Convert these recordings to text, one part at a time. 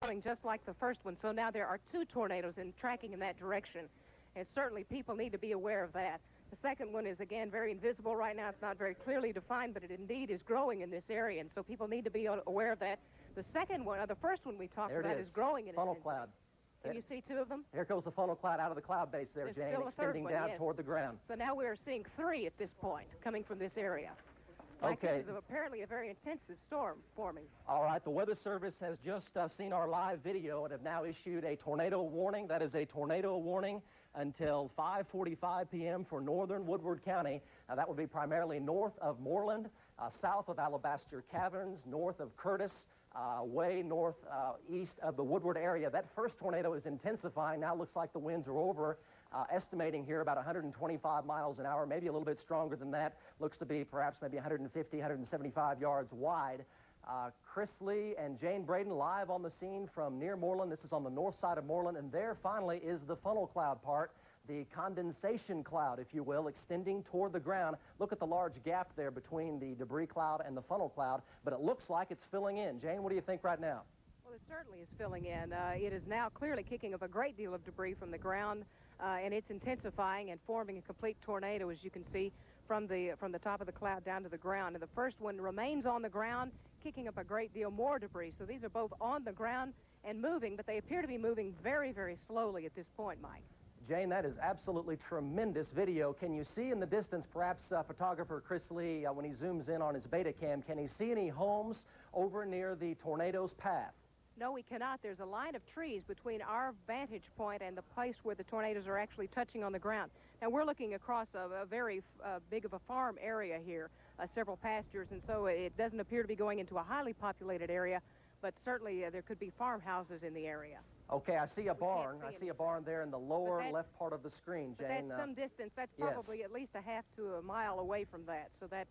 coming just like the first one. So now there are two tornadoes tracking in that direction. And certainly people need to be aware of that. The second one is, again, very invisible right now. It's not very clearly defined, but it indeed is growing in this area. And so people need to be aware of that. The second one, or the first one we talked about, is growing in funnel intensity. Cloud. Can you see two of them? Here goes the funnel cloud out of the cloud base there, There's Jane, still a third extending one, down yes. toward the ground. So now we're seeing three at this point coming from this area. Okay. This is apparently a very intensive storm forming. All right, the Weather Service has just seen our live video and have now issued a tornado warning. That is a tornado warning until 5:45 p.m. for northern Woodward County. That would be primarily north of Moreland, south of Alabaster Caverns, north of Curtis, way north east of the Woodward area. That first tornado is intensifying. Now looks like the winds are over. Estimating here about 125 miles an hour, maybe a little bit stronger than that. Looks to be perhaps maybe 150, 175 yards wide. Chris Lee and Jane Braden live on the scene from near Moreland. This is on the north side of Moreland, and there finally is the funnel cloud part, the condensation cloud, if you will, extending toward the ground. Look at the large gap there between the debris cloud and the funnel cloud, but it looks like it's filling in. Jane, what do you think right now? Well, it certainly is filling in. It is now clearly kicking up a great deal of debris from the ground. And it's intensifying and forming a complete tornado, as you can see, from the top of the cloud down to the ground. And the first one remains on the ground, kicking up a great deal more debris. So these are both on the ground and moving, but they appear to be moving very, very slowly at this point, Mike. Jane, that is absolutely tremendous video. Can you see in the distance, perhaps photographer Chris Lee, when he zooms in on his Betacam, can he see any homes over near the tornado's path? No, we cannot. There's a line of trees between our vantage point and the place where the tornadoes are actually touching on the ground. Now, we're looking across a very big of a farm area here, several pastures, and so it doesn't appear to be going into a highly populated area, but certainly there could be farmhouses in the area. Okay, I see a barn. I see a barn there in the lower left part of the screen, Jane. That's some distance. That's probably at least a half to a mile away from that, so that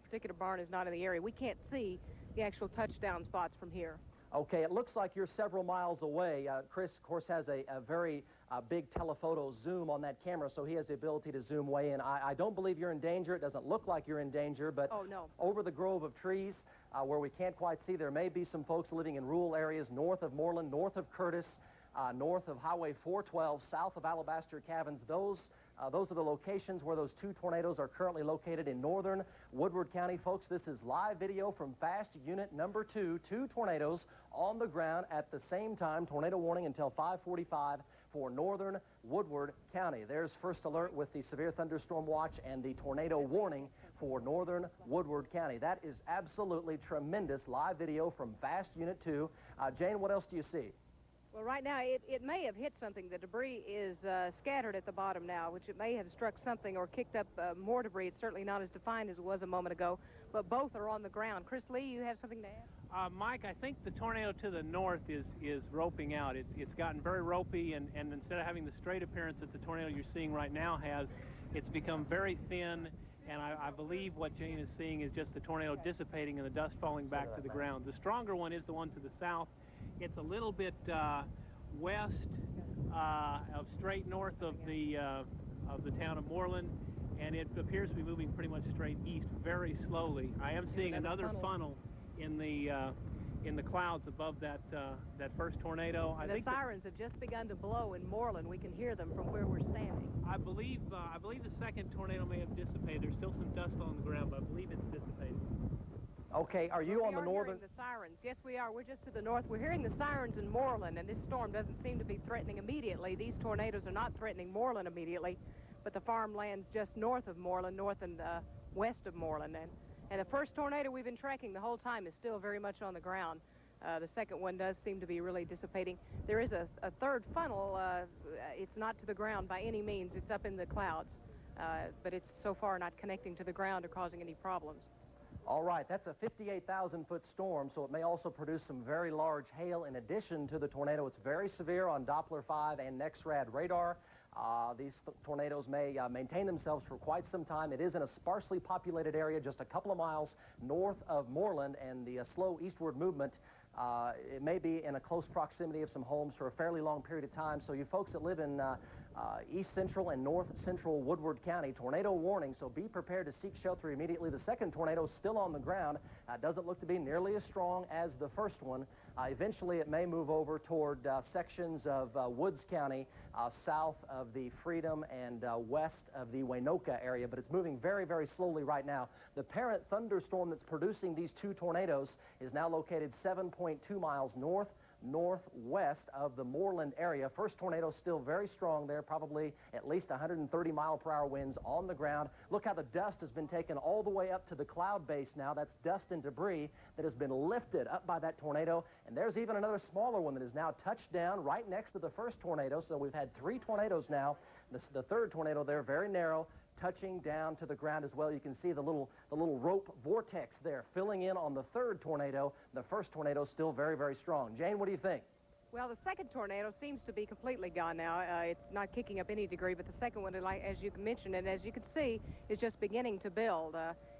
particular barn is not in the area. We can't see the actual touchdown spots from here. Okay, it looks like you're several miles away. Chris, of course, has a very big telephoto zoom on that camera, so he has the ability to zoom way in. I don't believe you're in danger. It doesn't look like you're in danger, but over the grove of trees where we can't quite see, there may be some folks living in rural areas north of Moreland, north of Curtis, north of Highway 412, south of Alabaster Caverns. Those are the locations where those two tornadoes are currently located in northern Woodward County. Folks, this is live video from Fast Unit number 2. Two tornadoes on the ground at the same time. Tornado warning until 5:45 for northern Woodward County. There's first alert with the severe thunderstorm watch and the tornado warning for northern Woodward County. That is absolutely tremendous live video from Fast Unit 2. Jane, what else do you see? Well, right now, it may have hit something. The debris is scattered at the bottom now, which it may have struck something or kicked up more debris. It's certainly not as defined as it was a moment ago, but both are on the ground. Chris Lee, you have something to add? Mike, I think the tornado to the north is roping out. It's gotten very ropey, and instead of having the straight appearance that the tornado you're seeing right now has, it's become very thin, and I believe what Jane is seeing is just the tornado dissipating and the dust falling back to the ground. The stronger one is the one to the south. It's a little bit west of straight north of the town of Moreland, and it appears to be moving pretty much straight east very slowly. I am seeing another funnel in the clouds above that first tornado. The sirens have just begun to blow in Moreland. We can hear them from where we're standing. I believe the second tornado may have dissipated. There's still some dust on the ground, but I believe it's dissipated. Okay, are you on the northern? We are hearing the sirens. Yes, we are. We're just to the north. We're hearing the sirens in Moreland, and this storm doesn't seem to be threatening immediately. These tornadoes are not threatening Moreland immediately, but the farmlands just north of Moreland, north and west of Moreland. And the first tornado we've been tracking the whole time is still very much on the ground. The second one does seem to be really dissipating. There is a third funnel. It's not to the ground by any means. It's up in the clouds, but it's so far not connecting to the ground or causing any problems. All right, that's a 58,000-foot storm, so it may also produce some very large hail in addition to the tornado. It's very severe on Doppler 5 and NEXRAD radar. These tornadoes may maintain themselves for quite some time. It is in a sparsely populated area just a couple of miles north of Moreland, and the slow eastward movement, it may be in a close proximity of some homes for a fairly long period of time. So you folks that live in east central and north central Woodward County. Tornado warning, so be prepared to seek shelter immediately. The second tornado is still on the ground. Doesn't look to be nearly as strong as the first one. Eventually, it may move over toward sections of Woods County, south of the Freedom and west of the Waynoka area, but it's moving very, very slowly right now. The parent thunderstorm that's producing these two tornadoes is now located 7.2 miles northwest of the Moreland area. First tornado still very strong there, probably at least 130-mile-per-hour winds on the ground. Look how the dust has been taken all the way up to the cloud base now. That's dust and debris that has been lifted up by that tornado. And there's even another smaller one that is now touched down right next to the first tornado. So we've had three tornadoes now. The third tornado there, very narrow, touching down to the ground as well. You can see the little rope vortex there filling in on the third tornado. The first tornado still very, very strong. Jane, what do you think? Well, the second tornado seems to be completely gone now. It's not kicking up any degree, but the second one, like as you mentioned, and as you can see, is just beginning to build.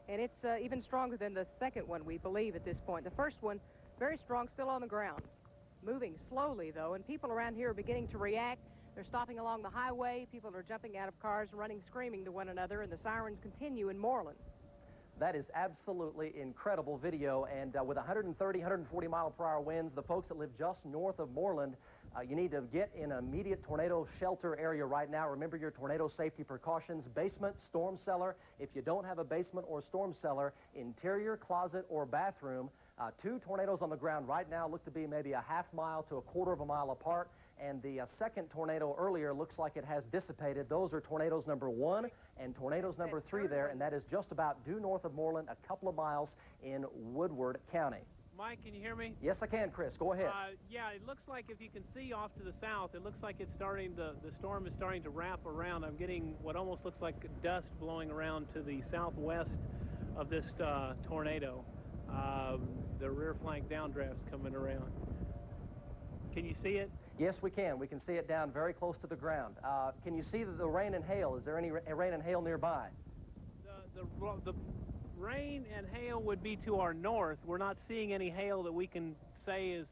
And it's even stronger than the second one, we believe, at this point. The first one, very strong, still on the ground. Moving slowly, though, and people around here are beginning to react. They're stopping along the highway. People are jumping out of cars, running, screaming to one another, and the sirens continue in Moreland. That is absolutely incredible video, and with 130, 140-mile-per-hour winds, the folks that live just north of Moreland, you need to get in an immediate tornado shelter area right now. Remember your tornado safety precautions: basement, storm cellar. If you don't have a basement or storm cellar, interior closet or bathroom. Two tornadoes on the ground right now look to be maybe a half mile to a quarter of a mile apart. And the second tornado earlier looks like it has dissipated. Those are tornadoes number 1 and tornadoes number 3 there, and that is just about due north of Moreland, a couple of miles in Woodward County. Mike, can you hear me? Yes, I can, Chris. Go ahead. Yeah, it looks like, if you can see off to the south, it looks like it's starting, the storm is starting to wrap around. I'm getting what almost looks like dust blowing around to the southwest of this tornado. The rear flank downdraft's coming around. Can you see it? Yes, we can. We can see it down very close to the ground. Can you see the rain and hail? Is there any rain and hail nearby? The rain and hail would be to our north. We're not seeing any hail that we can say is,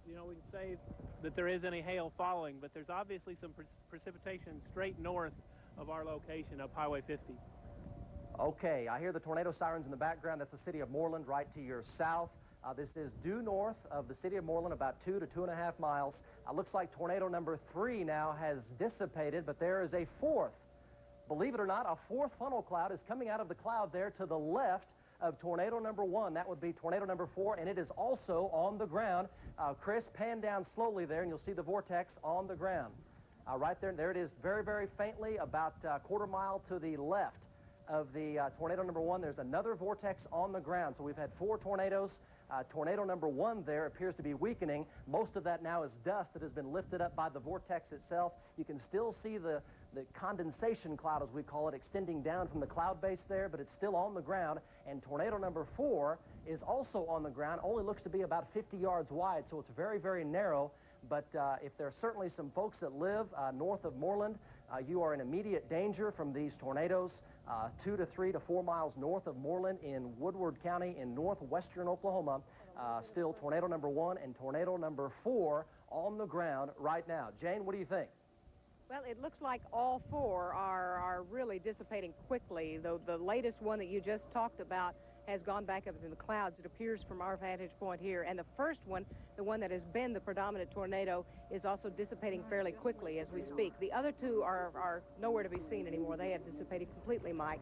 we can say that there is any hail following, but there's obviously some precipitation straight north of our location up Highway 50. Okay, I hear the tornado sirens in the background. That's the city of Moreland right to your south. This is due north of the city of Moreland, about 2 to 2.5 miles. Looks like tornado number 3 now has dissipated, but there is a fourth. Believe it or not, a fourth funnel cloud is coming out of the cloud there to the left of tornado number 1. That would be tornado number 4, and it is also on the ground. Chris, pan down slowly there, and you'll see the vortex on the ground. Right there, there it is very, very faintly, about a quarter mile to the left of the tornado number 1. There's another vortex on the ground. So we've had 4 tornadoes. Tornado number 1 there appears to be weakening. Most of that now is dust that has been lifted up by the vortex itself. You can still see the condensation cloud, as we call it, extending down from the cloud base there, but it's still on the ground. And tornado number 4 is also on the ground, only looks to be about 50 yards wide, so it's very, very narrow. But if there are certainly some folks that live north of Moreland, you are in immediate danger from these tornadoes. 2 to 3 to 4 miles north of Moreland in Woodward County in northwestern Oklahoma. Still tornado number 1 and tornado number 4 on the ground right now. Jane, what do you think? Well, it looks like all 4 are really dissipating quickly. Though the latest one that you just talked about has gone back up into the clouds, it appears, from our vantage point here. And the first one, the one that has been the predominant tornado, is also dissipating fairly quickly as we speak. The other 2 are nowhere to be seen anymore. They have dissipated completely, Mike.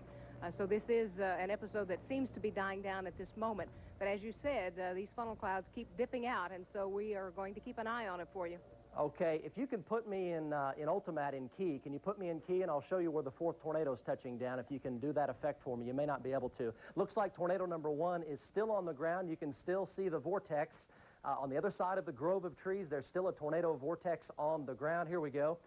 So this is an episode that seems to be dying down at this moment. But as you said, these funnel clouds keep dipping out, and so we are going to keep an eye on it for you. Okay, if you can put me in Ultimat in key, can you put me in key, and I'll show you where the 4th tornado is touching down. If you can do that effect for me, you may not be able to. Looks like tornado number 1 is still on the ground. You can still see the vortex. On the other side of the grove of trees, there's still a tornado vortex on the ground. Here we go.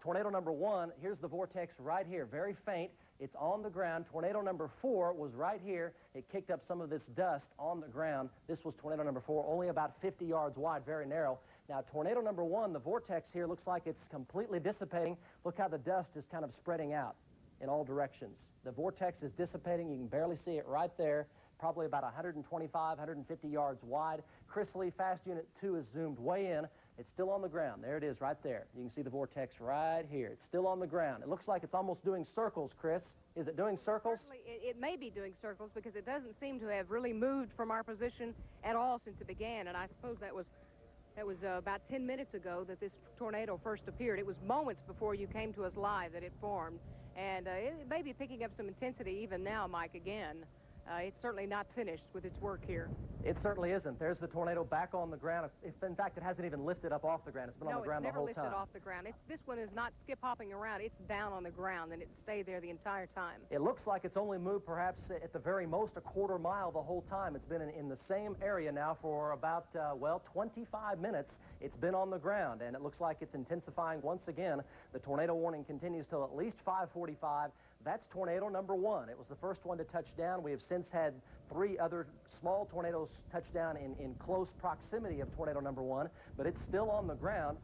Tornado number 1, here's the vortex right here, very faint. It's on the ground. Tornado number 4 was right here. It kicked up some of this dust on the ground. This was tornado number 4, only about 50 yards wide, very narrow. Now, tornado number 1, the vortex here looks like it's completely dissipating. Look how the dust is kind of spreading out in all directions. The vortex is dissipating. You can barely see it right there, probably about 125, 150 yards wide. Chris Lee, Fast Unit 2 is zoomed way in. It's still on the ground. There it is right there. You can see the vortex right here. It's still on the ground. It looks like it's almost doing circles, Chris. Is it doing circles? Certainly, it may be doing circles because it doesn't seem to have really moved from our position at all since it began. And I suppose that was about 10 minutes ago that this tornado first appeared. It was moments before you came to us live that it formed. And it may be picking up some intensity even now, Mike, again. It's certainly not finished with its work here. It certainly isn't. There's the tornado back on the ground. In fact, it hasn't even lifted up off the ground. It's been on the ground the whole time. No, it's never lifted off the ground. This one is not skip-hopping around. It's down on the ground, and it stayed there the entire time. It looks like it's only moved perhaps at the very most a quarter mile the whole time. It's been in the same area now for about, well, 25 minutes. It's been on the ground, and it looks like it's intensifying once again. The tornado warning continues till at least 5:45. That's tornado number 1. It was the first one to touch down. We have since had 3 other small tornadoes touch down in close proximity of tornado number 1, but it's still on the ground,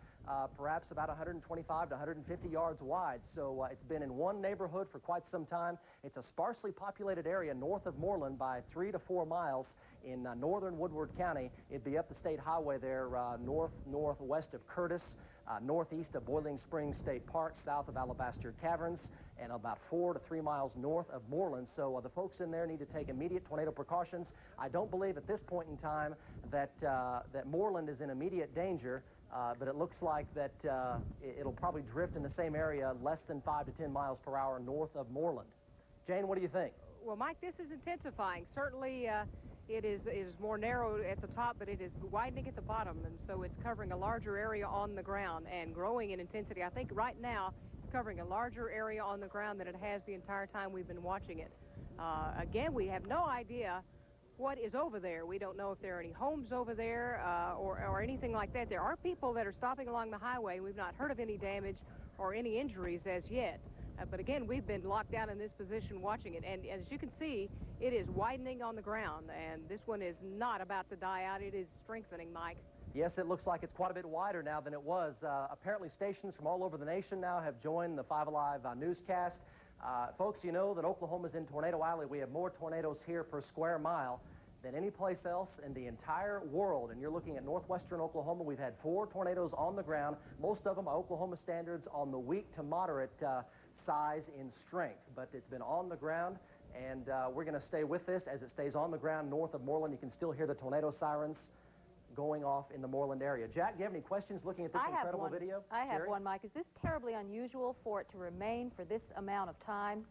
perhaps about 125 to 150 yards wide. So it's been in one neighborhood for quite some time. It's a sparsely populated area north of Moreland by 3 to 4 miles in northern Woodward County. It'd be up the state highway there, northwest of Curtis, northeast of Boiling Springs State Park, south of Alabaster Caverns, and about 4 to 3 miles north of Moreland. So the folks in there need to take immediate tornado precautions. I don't believe at this point in time that Moreland is in immediate danger, but it looks like that it'll probably drift in the same area less than 5 to 10 miles per hour north of Moreland. Jane, what do you think? Well, Mike, this is intensifying. Certainly, it is more narrow at the top, but it is widening at the bottom, and so it's covering a larger area on the ground and growing in intensity. I think right now it's covering a larger area on the ground than it has the entire time we've been watching it. Again, we have no idea what is over there. We don't know if there are any homes over there or anything like that. There are people that are stopping along the highway. We've not heard of any damage or any injuries as yet. But again, we've been locked down in this position watching it. And as you can see, it is widening on the ground. And this one is not about to die out. It is strengthening, Mike. Yes, it looks like it's quite a bit wider now than it was. Apparently, stations from all over the nation now have joined the 5 Alive newscast. Folks, you know that Oklahoma's in Tornado Alley. We have more tornadoes here per square mile than any place else in the entire world. And you're looking at northwestern Oklahoma. We've had 4 tornadoes on the ground, most of them by Oklahoma standards on the weak to moderate size in strength. But it's been on the ground, and we're going to stay with this as it stays on the ground north of Moreland. You can still hear the tornado sirens going off in the Moreland area. Jack, do you have any questions looking at this incredible video? I have one, Mike. Is this terribly unusual for it to remain for this amount of time?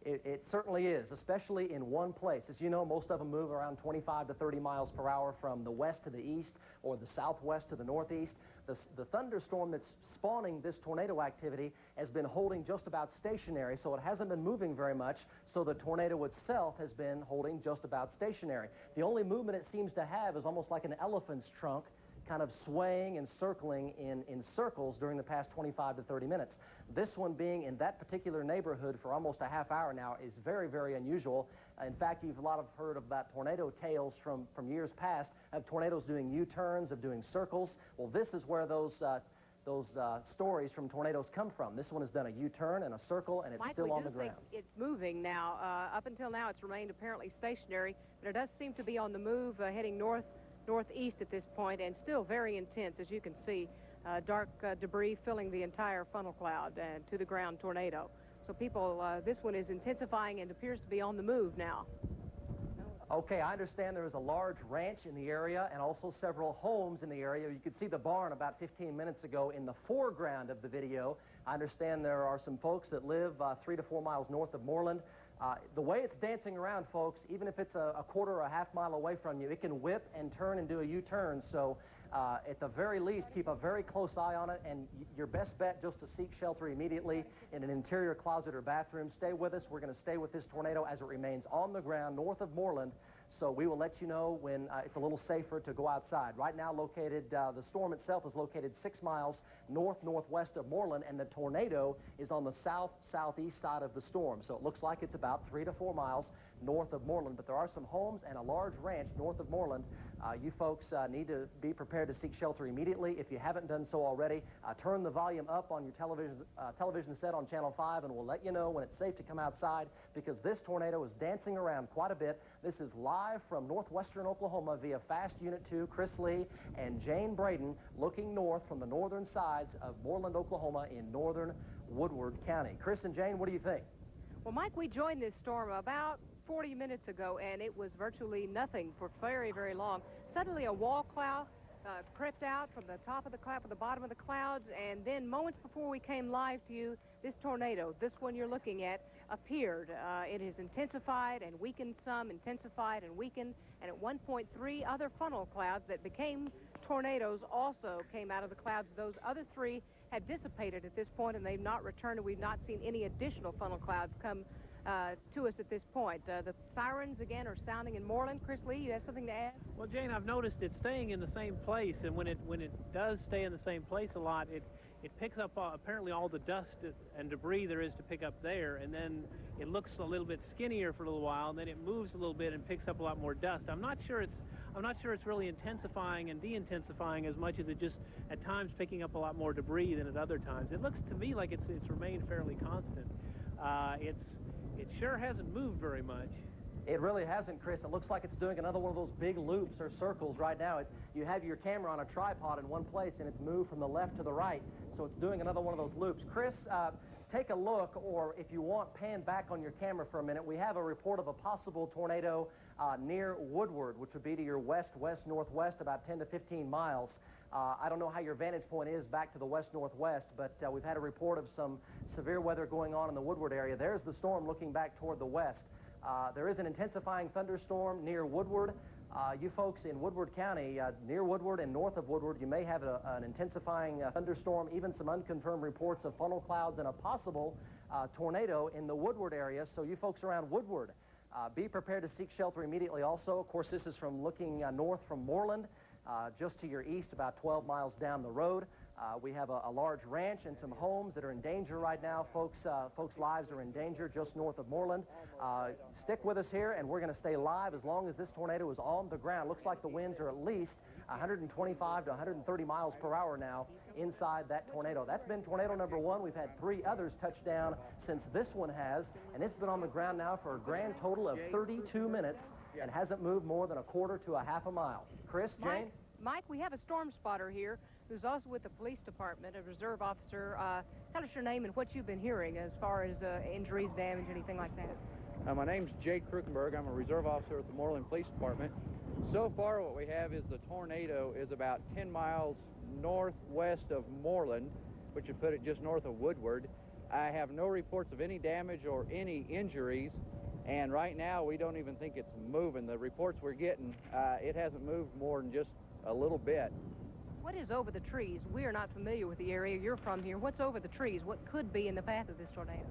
It certainly is, especially in one place. As you know, most of them move around 25 to 30 miles per hour from the west to the east or the southwest to the northeast. The thunderstorm that's spawning this tornado activity has been holding just about stationary, so it hasn't been moving very much, so the tornado itself has been holding just about stationary. The only movement it seems to have is almost like an elephant's trunk, kind of swaying and circling in circles during the past 25 to 30 minutes. This one being in that particular neighborhood for almost a half hour now is very, very unusual. In fact, you've a lot of heard about tornado tales from years past of tornadoes doing U-turns, of doing circles. Well, this is where those stories from tornadoes come from. This one has done a U-turn and a circle, and it's still on the ground. It's moving now. Up until now, it's remained apparently stationary, but it does seem to be on the move, heading northeast at this point, and still very intense, as you can see. Dark debris filling the entire funnel cloud to the ground tornado. So people, this one is intensifying and appears to be on the move now. Okay, I understand there is a large ranch in the area and also several homes in the area. You could see the barn about 15 minutes ago in the foreground of the video. I understand there are some folks that live 3 to 4 miles north of Moreland. The way it's dancing around, folks, even if it's a quarter or a half mile away from you, it can whip and turn and do a U-turn. So at the very least, keep a very close eye on it, and your best bet just to seek shelter immediately in an interior closet or bathroom. Stay with us. We're going to stay with this tornado as it remains on the ground north of Moreland. So we will let you know when it's a little safer to go outside. Right now located, the storm itself is located 6 miles northwest of Moreland, and the tornado is on the southeast side of the storm. So it looks like it's about 3 to 4 miles north of Moreland, but there are some homes and a large ranch north of Moreland. You folks need to be prepared to seek shelter immediately. If you haven't done so already, turn the volume up on your television set on Channel 5, and we'll let you know when it's safe to come outside, because this tornado is dancing around quite a bit. This is live from northwestern Oklahoma via Fast Unit 2. Chris Lee and Jane Braden looking north from the northern sides of Moreland, Oklahoma in northern Woodward County. Chris and Jane, what do you think? Well, Mike, we joined this storm about 40 minutes ago, and it was virtually nothing for very, very long. Suddenly, a wall cloud crept out from the top of the cloud, from the bottom of the clouds, and then moments before we came live to you, this tornado, this one you're looking at, appeared. It has intensified and weakened some, intensified and weakened, and at one point, 3 other funnel clouds that became tornadoes also came out of the clouds. Those other 3 had dissipated at this point, and they've not returned, and we've not seen any additional funnel clouds come to us at this point. The sirens, again, are sounding in Moreland. Chris Lee, you have something to add? Well, Jane, I've noticed it's staying in the same place, and when it does stay in the same place a lot, it picks up apparently all the dust and debris there is to pick up there, and then it looks a little bit skinnier for a little while, and then it moves a little bit and picks up a lot more dust. I'm not sure it's really intensifying and de-intensifying as much as it just at times picking up a lot more debris than at other times. It looks to me like it's remained fairly constant. It sure hasn't moved very much. It really hasn't, Chris. It looks like it's doing another one of those big loops or circles right now. You have your camera on a tripod in one place, and it's moved from the left to the right, so it's doing another one of those loops. Chris, take a look, or if you want, pan back on your camera for a minute. We have a report of a possible tornado near Woodward, which would be to your west-west-northwest, about 10 to 15 miles. I don't know how your vantage point is back to the west-northwest, but we've had a report of some severe weather going on in the Woodward area. There's the storm looking back toward the west. There is an intensifying thunderstorm near Woodward. You folks in Woodward County, near Woodward and north of Woodward, you may have an intensifying thunderstorm, even some unconfirmed reports of funnel clouds and a possible tornado in the Woodward area. So you folks around Woodward, be prepared to seek shelter immediately also. Of course, this is from looking north from Moreland. Just to your east, about 12 miles down the road. We have a large ranch and some homes that are in danger right now. Folks' lives are in danger just north of Moreland. Stick with us here, and we're going to stay live as long as this tornado is on the ground. Looks like the winds are at least 125 to 130 miles per hour now inside that tornado. That's been tornado number 1. We've had 3 others touch down since this one has, and it's been on the ground now for a grand total of 32 minutes and hasn't moved more than a quarter to a half a mile. Chris, Jane? Mike, we have a storm spotter here who's also with the police department, a reserve officer. Tell us your name and what you've been hearing as far as injuries, damage, anything like that. My name's Jake Krukenberg. I'm a reserve officer at the Moreland Police Department. So far, what we have is the tornado is about 10 miles northwest of Moreland, which would put it just north of Woodward. I have no reports of any damage or any injuries. And right now, we don't even think it's moving. The reports we're getting, it hasn't moved more than just a little bit. What is over the trees? We are not familiar with the area. You're from here. What's over the trees? What could be in the path of this tornado?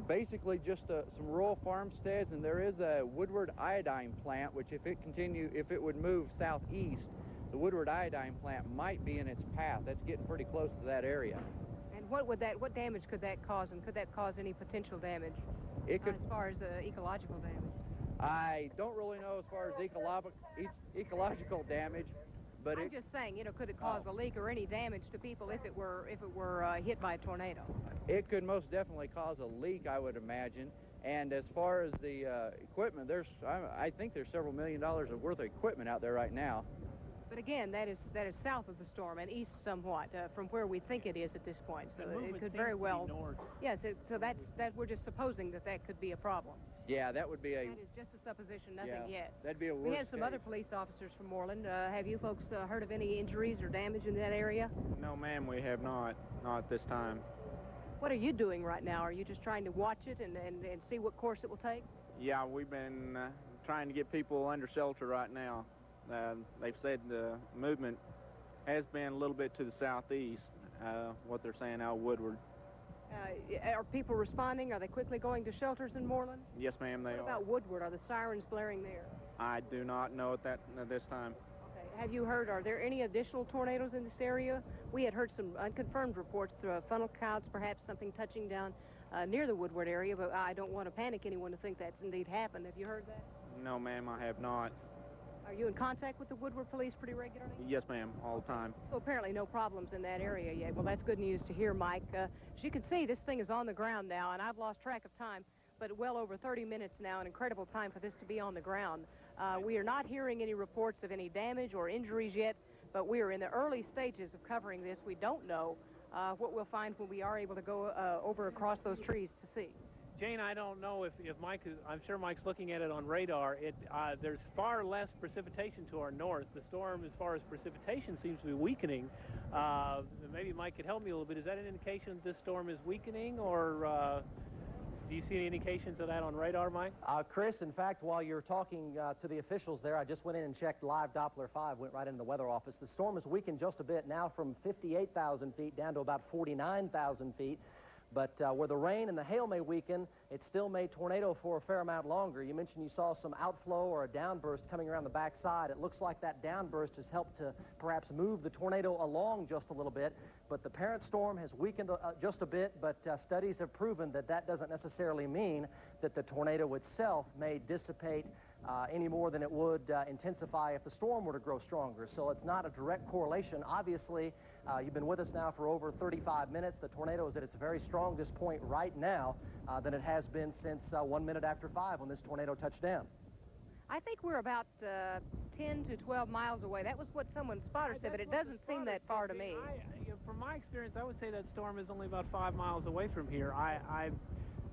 Basically, just some rural farmsteads, and there is a Woodward iodine plant, which if it would move southeast, the Woodward iodine plant might be in its path. That's getting pretty close to that area. And what damage could that cause, and could that cause any potential damage? It could, as far as ecological damage. I don't really know as far as ecological damage, but I'm just saying, could it cause a leak or any damage to people if it were hit by a tornado? It could most definitely cause a leak, I would imagine. And as far as the equipment, I think there's several $1 million worth of equipment out there right now. But again, that is south of the storm and east somewhat from where we think it is at this point. So it could very well. Yes. So that's we're just supposing that could be a problem. Yeah, that would be a. That is just a supposition, nothing yet. That'd be a worst We have some other police officers from Moreland. Have you folks heard of any injuries or damage in that area? No, ma'am, we have not. Not at this time. What are you doing right now? Are you just trying to watch it and see what course it will take? Yeah, we've been trying to get people under shelter right now. They've said the movement has been a little bit to the southeast, what they're saying out of Woodward. Are people responding? Are they quickly going to shelters in Moreland? Yes, ma'am, they are. What about Woodward? Are the sirens blaring there? I do not know at this time. Okay. Have you heard, are there any additional tornadoes in this area? We had heard some unconfirmed reports through funnel clouds, perhaps something touching down near the Woodward area, but I don't want to panic anyone to think that's indeed happened. Have you heard that? No, ma'am, I have not. Are you in contact with the Woodward police pretty regularly? Yes, ma'am, all the time. So apparently no problems in that area yet. Well, that's good news to hear, Mike. As you can see, this thing is on the ground now, and I've lost track of time, but well over 30 minutes now, an incredible time for this to be on the ground. We are not hearing any reports of any damage or injuries yet, but we are in the early stages of covering this. We don't know what we'll find when we are able to go over across those trees to see. Jane, I don't know if Mike is, I'm sure Mike's looking at it on radar. There's far less precipitation to our north. The storm, as far as precipitation, seems to be weakening. Maybe Mike could help me a little bit. Is that an indication that this storm is weakening, or do you see any indications of that on radar, Mike? Chris, in fact, while you're talking to the officials there, I just went in and checked live Doppler 5, went right into the weather office. The storm has weakened just a bit, now from 58,000 feet down to about 49,000 feet. But where the rain and the hail may weaken, it still may tornado for a fair amount longer. You mentioned you saw some outflow or a downburst coming around the backside. It looks like that downburst has helped to perhaps move the tornado along just a little bit. But the parent storm has weakened just a bit, but studies have proven that that doesn't necessarily mean that the tornado itself may dissipate any more than it would intensify if the storm were to grow stronger. So it's not a direct correlation. Obviously, you've been with us now for over 35 minutes. The tornado is at its very strongest point right now than it has been since 1 minute after 5 when this tornado touched down. I think we're about 10 to 12 miles away. That was what someone spotter said, but it doesn't seem that far to me. From my experience, I would say that storm is only about 5 miles away from here.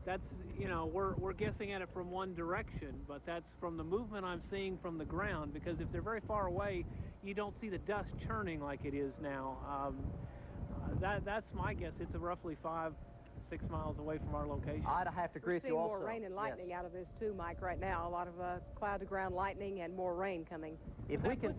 That's, you know, we're guessing at it from one direction, but that's from the movement I'm seeing from the ground, because if they're very far away, you don't see the dust churning like it is now. That's my guess. It's roughly 5-6 miles away from our location. I'd have to agree with you also. We're seeing more rain and lightning out of this too, Mike, right now. A lot of cloud-to-ground lightning and more rain coming. If we can...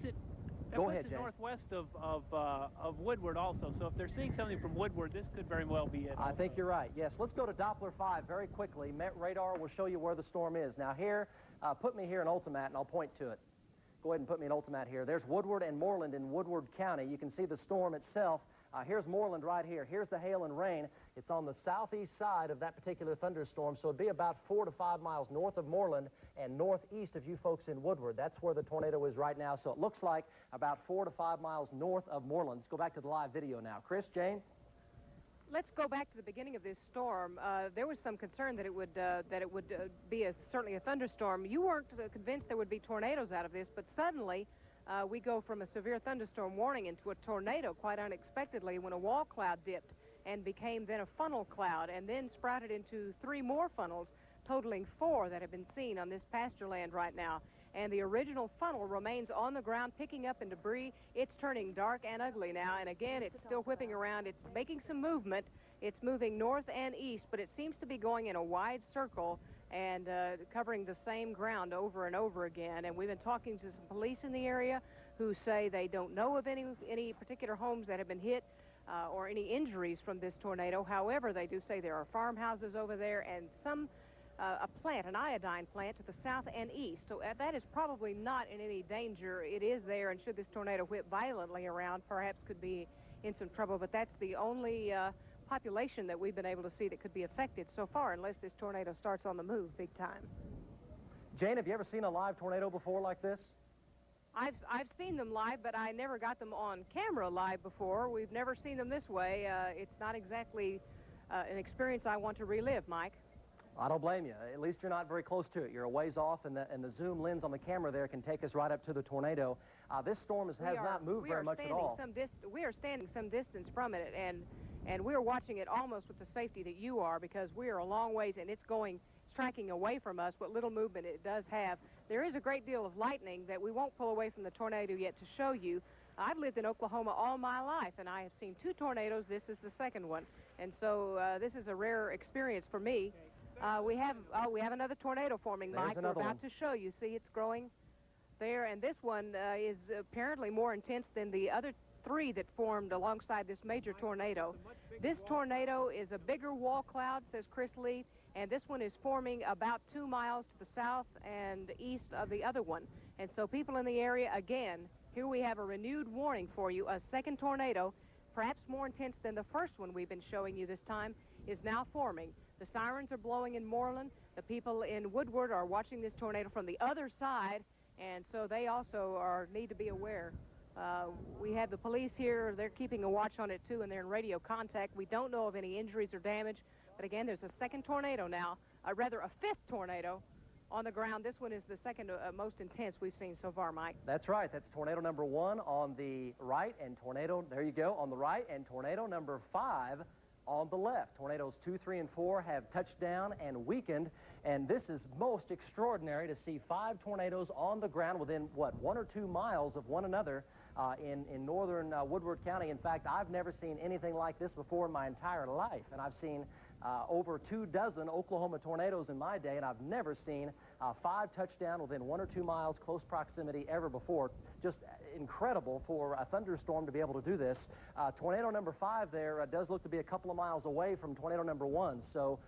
Go ahead, Jane. Northwest of Woodward also, so if they're seeing something from Woodward, this could very well be it. I think you're right, yes. Let's go to Doppler 5 very quickly. Met radar will show you where the storm is. Now here, put me here in Ultimat and I'll point to it. Go ahead and put me in Ultimat here. There's Woodward and Moreland in Woodward County. You can see the storm itself. Here's Moreland right here. Here's the hail and rain. It's on the southeast side of that particular thunderstorm, so it'd be about 4 to 5 miles north of Moreland and northeast of you folks in Woodward. That's where the tornado is right now, so it looks like about 4 to 5 miles north of Moreland. Let's go back to the live video now. Chris, Jane? Let's go back to the beginning of this storm. There was some concern that it would be certainly a thunderstorm. You weren't convinced there would be tornadoes out of this, but suddenly we go from a severe thunderstorm warning into a tornado quite unexpectedly when a wall cloud dipped and became then a funnel cloud and then sprouted into 3 more funnels, totaling 4 that have been seen on this pasture land right now. And the original funnel remains on the ground, picking up in debris. It's turning dark and ugly now, and again, it's still whipping around. It's making some movement. It's moving north and east, but it seems to be going in a wide circle and covering the same ground over and over again. And we've been talking to some police in the area who say they don't know of any particular homes that have been hit or any injuries from this tornado. However, they do say there are farmhouses over there and some a plant, an iodine plant, to the south and east. So that is probably not in any danger. It is there, and should this tornado whip violently around, perhaps could be in some trouble. But that's the only population that we've been able to see that could be affected so far, unless this tornado starts on the move big time. Jane, have you ever seen a live tornado before like this? I've seen them live, but I never got them on camera live before. We've never seen them this way. It's not exactly an experience I want to relive, Mike. I don't blame you. At least you're not very close to it. You're a ways off, and the zoom lens on the camera there can take us right up to the tornado. This storm has not moved very much at all. We are standing some distance from it, and we're watching it almost with the safety that you are, because we are a long ways, and it's striking away from us, what little movement it does have. There is a great deal of lightning that we won't pull away from the tornado yet to show you. I've lived in Oklahoma all my life, and I have seen 2 tornadoes. This is the second one, and so this is a rare experience for me. We have another tornado forming, Mike. We're about to show you. See, it's growing there, and this one is apparently more intense than the other 3 that formed alongside this major tornado. This tornado is a bigger wall cloud, says Chris Lee, and this one is forming about 2 miles to the south and east of the other one. And so people in the area, again, here we have a renewed warning for you. A second tornado, perhaps more intense than the first one we've been showing you this time, is now forming. The sirens are blowing in Moreland. The people in Woodward are watching this tornado from the other side, and so they also need to be aware. We have the police here. They're keeping a watch on it, too, and they're in radio contact. We don't know of any injuries or damage, but again, there's a second tornado now, rather a fifth tornado on the ground. This one is the second most intense we've seen so far, Mike. That's right. That's tornado number 1 on the right, and tornado, there you go, on the right, and tornado number 5 on the left. Tornadoes 2, 3, and 4 have touched down and weakened, and this is most extraordinary to see 5 tornadoes on the ground within, what, 1 or 2 miles of one another in northern Woodward County. In fact, I've never seen anything like this before in my entire life, and I've seen over 24 Oklahoma tornadoes in my day, and I've never seen 5 touchdown within 1 or 2 miles close proximity ever before. Just incredible for a thunderstorm to be able to do this. Tornado number 5 there does look to be a couple of miles away from tornado number 1, so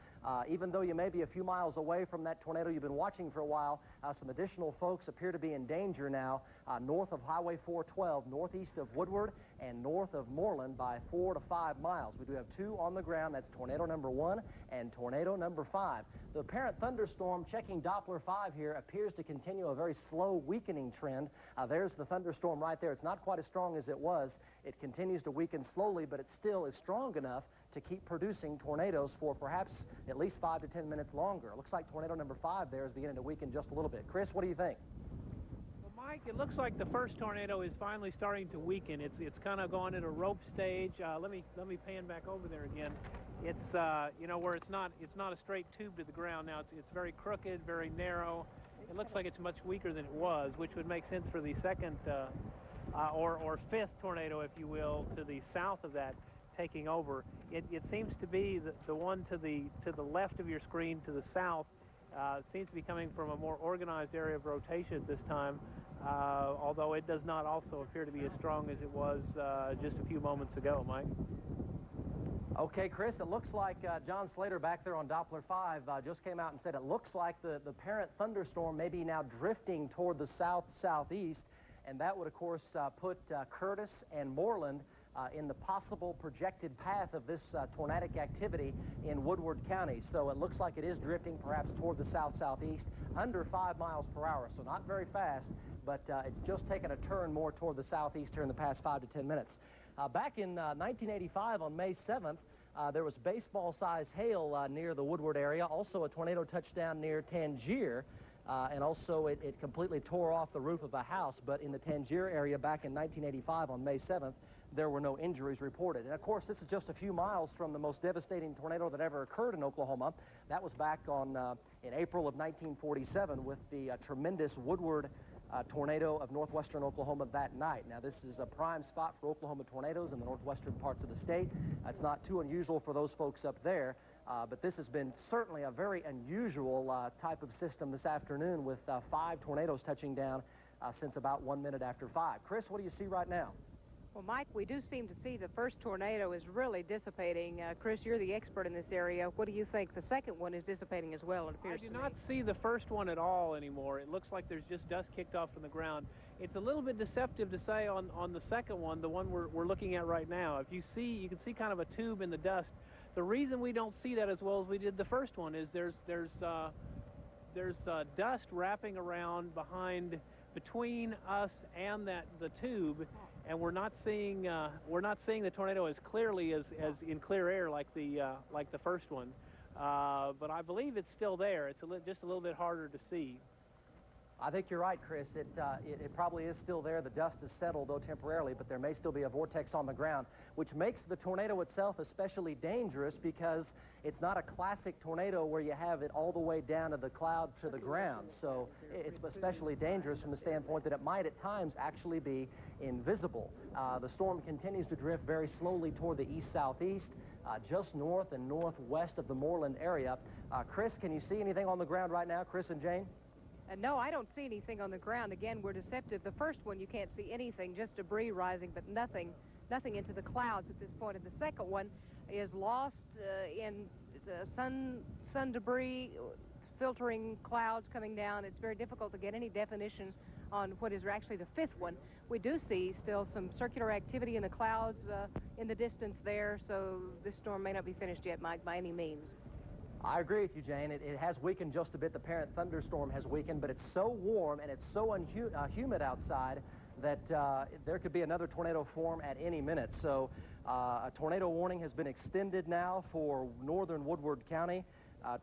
even though you may be a few miles away from that tornado you've been watching for a while, some additional folks appear to be in danger now north of Highway 412, northeast of Woodward, and north of Moreland by 4 to 5 miles. We do have 2 on the ground. That's tornado number 1 and tornado number 5. The apparent thunderstorm, checking Doppler 5 here, appears to continue a very slow weakening trend. There's the thunderstorm right there. It's not quite as strong as it was. It continues to weaken slowly, but it still is strong enough to keep producing tornadoes for perhaps at least 5 to 10 minutes longer. It looks like tornado number 5 there is beginning to weaken just a little bit. Chris, what do you think? Well, Mike, it looks like the first tornado is finally starting to weaken. It's kind of gone in a rope stage. Let me pan back over there again. It's you know, where it's not a straight tube to the ground now. It's very crooked, very narrow. It looks like it's much weaker than it was, which would make sense for the second or fifth tornado, if you will, to the south of that taking over. It seems to be the one to the left of your screen, to the south, seems to be coming from a more organized area of rotation at this time, although it does not also appear to be as strong as it was just a few moments ago, Mike. Okay, Chris, it looks like John Slater back there on Doppler 5 just came out and said it looks like the parent thunderstorm may be now drifting toward the south-southeast, and that would, of course, put Curtis and Moreland in the possible projected path of this tornadic activity in Woodward County. So it looks like it is drifting perhaps toward the south-southeast, under 5 miles per hour, so not very fast, but it's just taken a turn more toward the southeast here in the past 5 to 10 minutes. Back in 1985 on May 7th, there was baseball-sized hail near the Woodward area, also a tornado touchdown near Tangier, and also it completely tore off the roof of a house. But in the Tangier area back in 1985 on May 7th, there were no injuries reported. And of course, this is just a few miles from the most devastating tornado that ever occurred in Oklahoma. That was back in April of 1947 with the tremendous Woodward tornado of northwestern Oklahoma that night. Now, this is a prime spot for Oklahoma tornadoes in the northwestern parts of the state. It's not too unusual for those folks up there, but this has been certainly a very unusual type of system this afternoon with 5 tornadoes touching down since about 1 minute after 5. Chris, what do you see right now? Well, Mike, we do seem to see the first tornado is really dissipating. Chris, you're the expert in this area. What do you think? The second one is dissipating as well, it appears to me. I do not see the first one at all anymore. It looks like there's just dust kicked off from the ground. It's a little bit deceptive to say on the second one, the one we're looking at right now. If you see, you can see kind of a tube in the dust. The reason we don't see that as well as we did the first one is there's dust wrapping around between us and the tube, and we're not seeing the tornado as clearly as in clear air like the first one. But I believe it's still there. It's just a little bit harder to see. I think you're right, Chris. It probably is still there. The dust is settled, though temporarily, but there may still be a vortex on the ground, which makes the tornado itself especially dangerous because it's not a classic tornado where you have it all the way down to the cloud to the ground. So it's especially dangerous from the standpoint that it might at times actually be invisible. The storm continues to drift very slowly toward the east-southeast, just north and northwest of the Moreland area. Chris, can you see anything on the ground right now, Chris and Jane? No, I don't see anything on the ground. Again, we're deceptive. The first one, you can't see anything, just debris rising, but nothing into the clouds at this point. And the second one is lost in the sun debris, filtering clouds coming down. It's very difficult to get any definition on what is actually the fifth one. We do see still some circular activity in the clouds in the distance there, so this storm may not be finished yet, Mike, by any means. I agree with you, Jane. It has weakened just a bit. The parent thunderstorm has weakened, but it's so warm and it's so humid outside that there could be another tornado form at any minute. So a tornado warning has been extended now for northern Woodward County.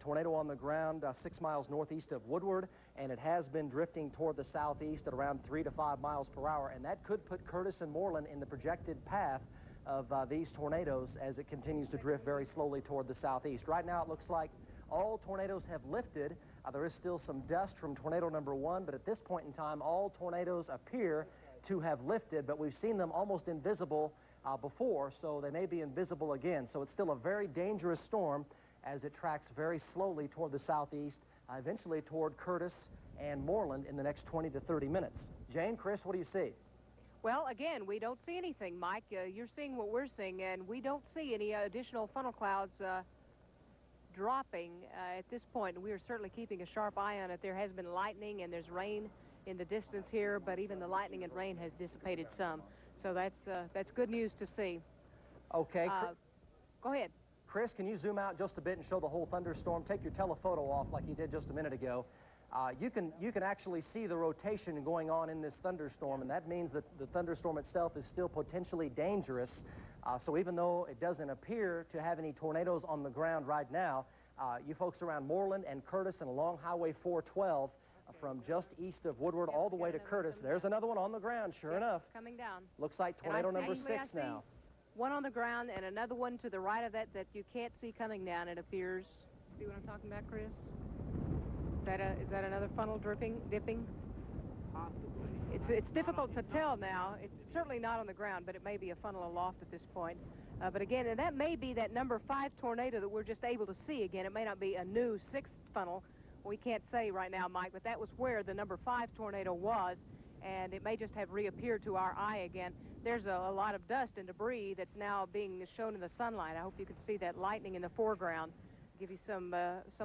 Tornado on the ground 6 miles northeast of Woodward, and it has been drifting toward the southeast at around 3 to 5 miles per hour, and that could put Curtis and Moreland in the projected path of these tornadoes as it continues to drift very slowly toward the southeast. Right now it looks like all tornadoes have lifted. There is still some dust from tornado number 1, but at this point in time all tornadoes appear to have lifted, but we've seen them almost invisible before, so they may be invisible again. So it's still a very dangerous storm as it tracks very slowly toward the southeast, eventually toward Curtis and Moreland in the next 20 to 30 minutes. Jane, Chris, what do you see? Well, again, we don't see anything, Mike. You're seeing what we're seeing, and we don't see any additional funnel clouds dropping at this point. We are certainly keeping a sharp eye on it. There has been lightning, and there's rain in the distance here, but even the lightning and rain has dissipated some. So that's good news to see. Okay. Go ahead. Chris, can you zoom out just a bit and show the whole thunderstorm? Take your telephoto off like you did just a minute ago. You can actually see the rotation going on in this thunderstorm, and that means that the thunderstorm itself is still potentially dangerous. So even though it doesn't appear to have any tornadoes on the ground right now, you folks around Moreland and Curtis and along Highway 412 from just east of Woodward all the way to Curtis, there's another one on the ground, sure enough. Coming down. Looks like tornado number 6 now. One on the ground and another one to the right of that you can't see coming down, it appears. See what I'm talking about, Chris? Is that another funnel dipping? Possibly. It's difficult to tell now. It's certainly not on the ground, but it may be a funnel aloft at this point. But again, and that may be that number 5 tornado that we're just able to see again. It may not be a new 6th funnel. We can't say right now, Mike, but that was where the number 5 tornado was, and it may just have reappeared to our eye again. There's a lot of dust and debris that's now being shown in the sunlight. I hope you can see that lightning in the foreground. Give you some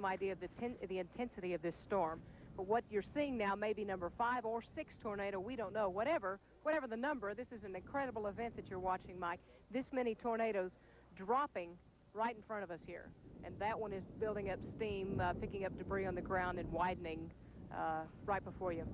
idea of the intensity of this storm. But what you're seeing now may be number 5 or 6 tornado. We don't know. Whatever the number, this is an incredible event that you're watching, Mike. This many tornadoes dropping right in front of us here. And that one is building up steam, picking up debris on the ground and widening right before you.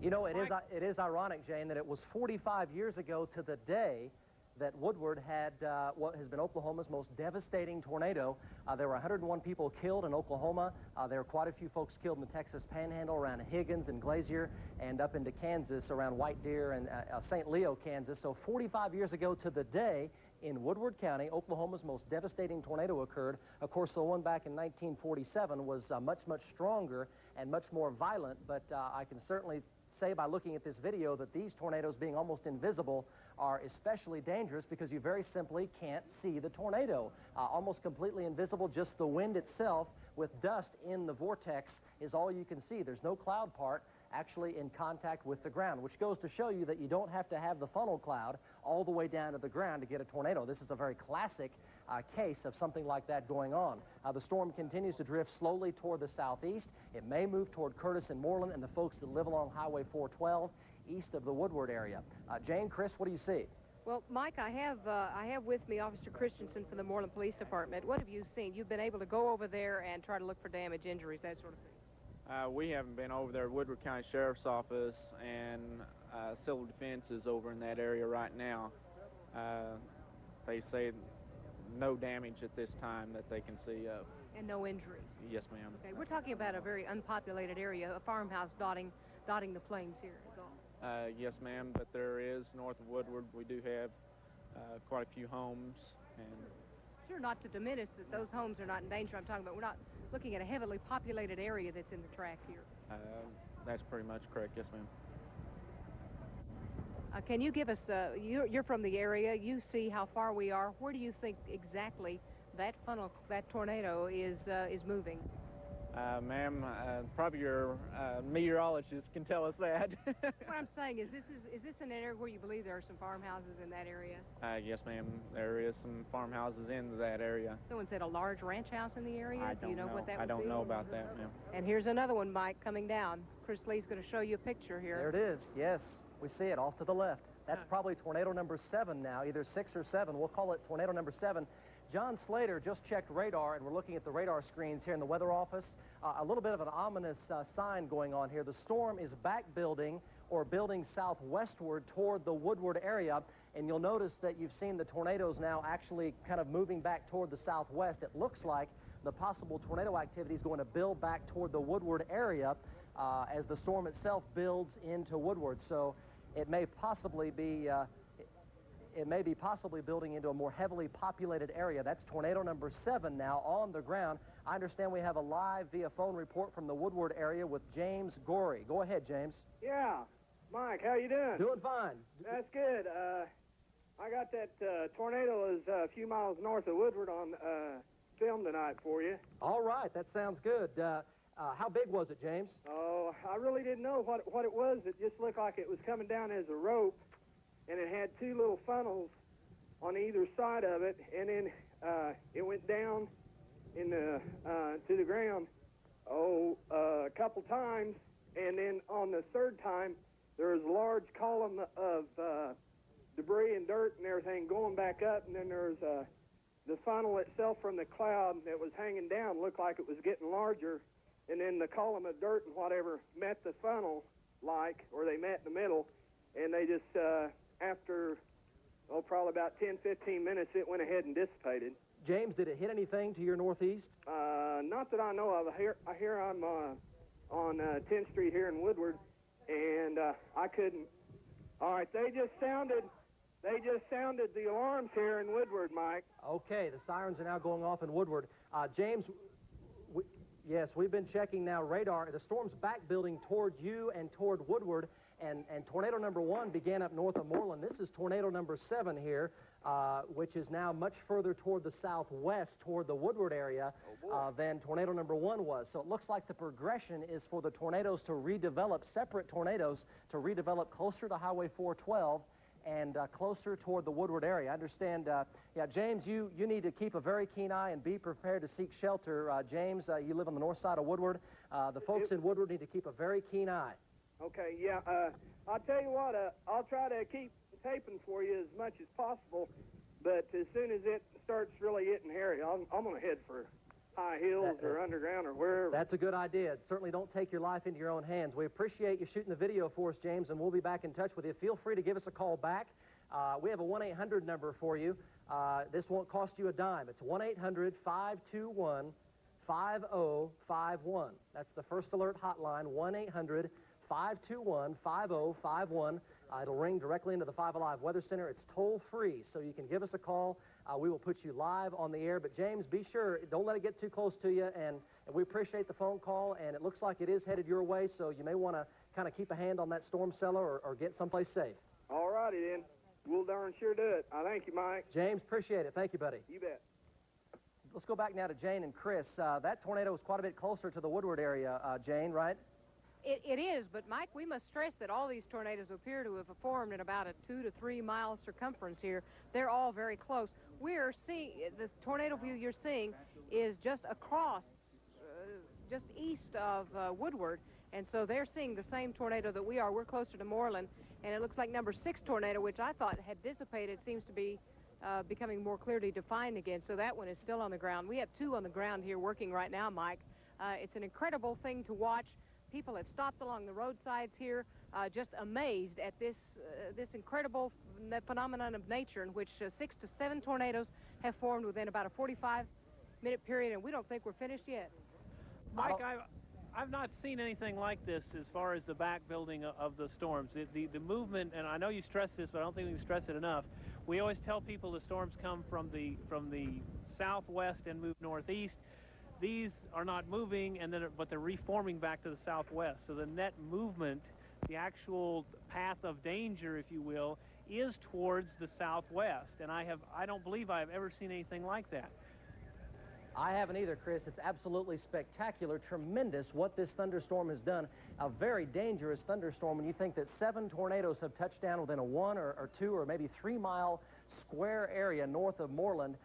You know, it is ironic, Jane, that it was 45 years ago to the day that Woodward had what has been Oklahoma's most devastating tornado. There were 101 people killed in Oklahoma. There were quite a few folks killed in the Texas Panhandle around Higgins and Glazier, and up into Kansas around White Deer and St. Leo, Kansas. So 45 years ago to the day in Woodward County, Oklahoma's most devastating tornado occurred. Of course, the one back in 1947 was much, much stronger and much more violent, but I can certainly say by looking at this video that these tornadoes being almost invisible are especially dangerous because you very simply can't see the tornado. Almost completely invisible, just the wind itself with dust in the vortex is all you can see. There's no cloud part actually in contact with the ground, which goes to show you that you don't have to have the funnel cloud all the way down to the ground to get a tornado. This is a very classic case of something like that going on. The storm continues to drift slowly toward the southeast. It may move toward Curtis and Moreland and the folks that live along Highway 412 east of the Woodward area. Jane, Chris, what do you see? Well, Mike, I have with me Officer Christensen from the Moreland Police Department. What have you seen? You've been able to go over there and try to look for damage, injuries, that sort of thing. We haven't been over there. Woodward County Sheriff's Office and Civil Defense is over in that area right now. They say no damage at this time that they can see of. And no injuries? Yes, ma'am. Okay, we're talking about a very unpopulated area, a farmhouse dotting the plains here, is all. Yes, ma'am, but there is north of Woodward. We do have quite a few homes. And sure, not to diminish that those homes are not in danger. I'm talking about we're not looking at a heavily populated area that's in the track here. That's pretty much correct, yes, ma'am. Can you give us, you're from the area, you see how far we are. Where do you think exactly that tornado is moving? Ma'am, probably your meteorologist can tell us that. What I'm saying is this an area where you believe there are some farmhouses in that area? Yes, ma'am. There is some farmhouses in that area. Someone said a large ranch house in the area? Do you know what that would be? I don't know about that, ma'am. And here's another one, Mike, coming down. Chris Lee's going to show you a picture here. There it is, yes. We see it off to the left. That's probably tornado number 7 now, either 6 or 7. We'll call it tornado number 7. John Slater just checked radar, and we're looking at the radar screens here in the weather office. A little bit of an ominous sign going on here. The storm is back building or building southwestward toward the Woodward area, and you'll notice that you've seen the tornadoes now actually kind of moving back toward the southwest. It looks like the possible tornado activity is going to build back toward the Woodward area as the storm itself builds into Woodward. So it may possibly be building into a more heavily populated area. That's tornado number 7 now on the ground. I understand we have a live via phone report from the Woodward area with James Gorey. Go ahead, James. Yeah, Mike, how you doing? Doing fine. That's good. I got that tornado is a few miles north of Woodward on film tonight for you. All right, that sounds good. How big was it, James? Oh, I really didn't know what it was. It just looked like it was coming down as a rope, and it had 2 little funnels on either side of it, and then it went down in the to the ground a couple times, and then on the 3rd time there was a large column of debris and dirt and everything going back up, and then there's the funnel itself from the cloud that was hanging down looked like it was getting larger, and then the column of dirt and whatever met the funnel or they met in the middle, and they just after probably about 10-15 minutes it went ahead and dissipated. James, did it hit anything to your northeast? Not that I know of. I hear I'm on 10th Street here in Woodward, and I couldn't. All right, they just sounded the alarms here in Woodward, Mike. Okay, the sirens are now going off in Woodward. James, yes, we've been checking now radar. The storm's back building toward you and toward Woodward, and tornado number 1 began up north of Moreland. This is tornado number 7 here, which is now much further toward the southwest, toward the Woodward area, than tornado number 1 was. So it looks like the progression is for the tornadoes to redevelop, separate tornadoes to redevelop closer to Highway 412 and closer toward the Woodward area. I understand, James, you need to keep a very keen eye and be prepared to seek shelter. James, you live on the north side of Woodward. The folks in Woodward need to keep a very keen eye. Okay, yeah. I'll tell you what, I'll try to keep taping for you as much as possible, but as soon as it starts really getting hairy, I'm going to head for high hills or underground or wherever. That's a good idea. Certainly don't take your life into your own hands. We appreciate you shooting the video for us, James, and we'll be back in touch with you. Feel free to give us a call back. We have a 1-800 number for you. This won't cost you a dime. It's 1-800-521-5051. That's the First Alert hotline, 1-800-521-5051. It'll ring directly into the 5 Alive Weather Center. It's toll-free, so you can give us a call. We will put you live on the air. But, James, be sure, don't let it get too close to you. And we appreciate the phone call, and it looks like it is headed your way, so you may want to kind of keep a hand on that storm cellar or get someplace safe. All righty, then. We'll darn sure do it. I thank you, Mike. James, appreciate it. Thank you, buddy. You bet. Let's go back now to Jane and Chris. That tornado was quite a bit closer to the Woodward area, Jane, right? It is, but Mike, we must stress that all these tornadoes appear to have formed in about a 2 to 3 mile circumference here. They're all very close. We're seeing, the tornado view you're seeing is just across, just east of Woodward, and so they're seeing the same tornado that we are. We're closer to Moreland, and it looks like number 6 tornado, which I thought had dissipated, seems to be becoming more clearly defined again, so that one is still on the ground. We have 2 on the ground here working right now, Mike. It's an incredible thing to watch. People have stopped along the roadsides here, just amazed at this incredible phenomenon of nature in which 6 to 7 tornadoes have formed within about a 45-minute period, and we don't think we're finished yet. Mike, I've not seen anything like this as far as the back building of the storms. The movement, and I know you stress this, but I don't think we can stress it enough. We always tell people the storms come from the southwest and move northeast. These are not moving, but they're reforming back to the southwest. So the net movement, the actual path of danger, if you will, is towards the southwest. And I don't believe I've ever seen anything like that. I haven't either, Chris. It's absolutely spectacular, tremendous what this thunderstorm has done. A very dangerous thunderstorm when you think that 7 tornadoes have touched down within a 1 or 2 or maybe 3 mile square area north of Moreland.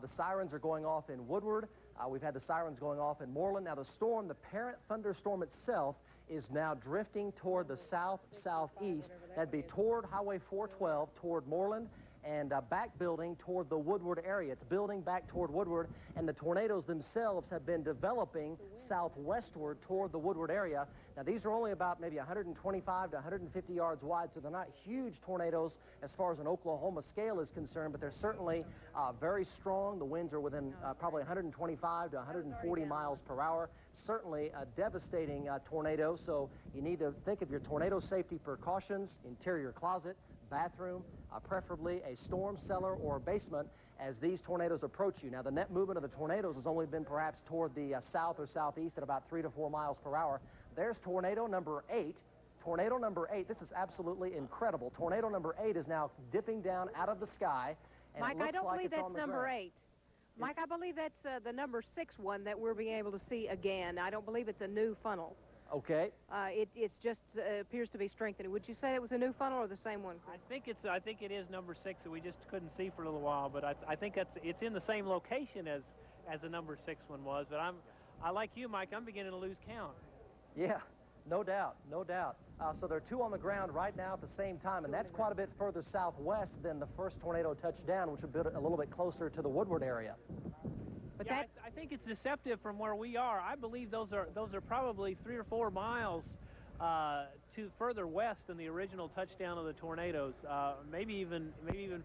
The sirens are going off in Woodward. We've had the sirens going off in Moreland. Now the storm, the parent thunderstorm itself, is now drifting toward the south-southeast. That'd be toward Highway 412, toward Moreland. and back building toward the Woodward area. It's building back toward Woodward, and the tornadoes themselves have been developing southwestward toward the Woodward area. Now, these are only about maybe 125 to 150 yards wide, so they're not huge tornadoes as far as an Oklahoma scale is concerned, but they're certainly very strong. The winds are within probably 125 to 140 miles per hour. Certainly a devastating tornado, so you need to think of your tornado safety precautions, interior closet, bathroom, preferably a storm cellar or basement as these tornadoes approach you. Now, the net movement of the tornadoes has only been perhaps toward the south or southeast at about 3 to 4 miles per hour. There's tornado number 8. Tornado number 8, this is absolutely incredible. Tornado number 8 is now dipping down out of the sky. And Mike, I don't believe that's number 8. Mike, I believe that's the number 6 one that we're being able to see again. I don't believe it's a new funnel. Okay. It just appears to be strengthening. Would you say it was a new funnel or the same one? I think it is number 6 that we just couldn't see for a little while, but I think it's in the same location as the number 6 one was. But I like you, Mike. I'm beginning to lose count. Yeah, no doubt, no doubt. So there are 2 on the ground right now at the same time, and that's quite a bit further southwest than the first tornado touched down, which would be a little bit closer to the Woodward area. But yeah, I think it's deceptive from where we are. I believe those are probably 3 or 4 miles to further west than the original touchdown of the tornadoes. Maybe even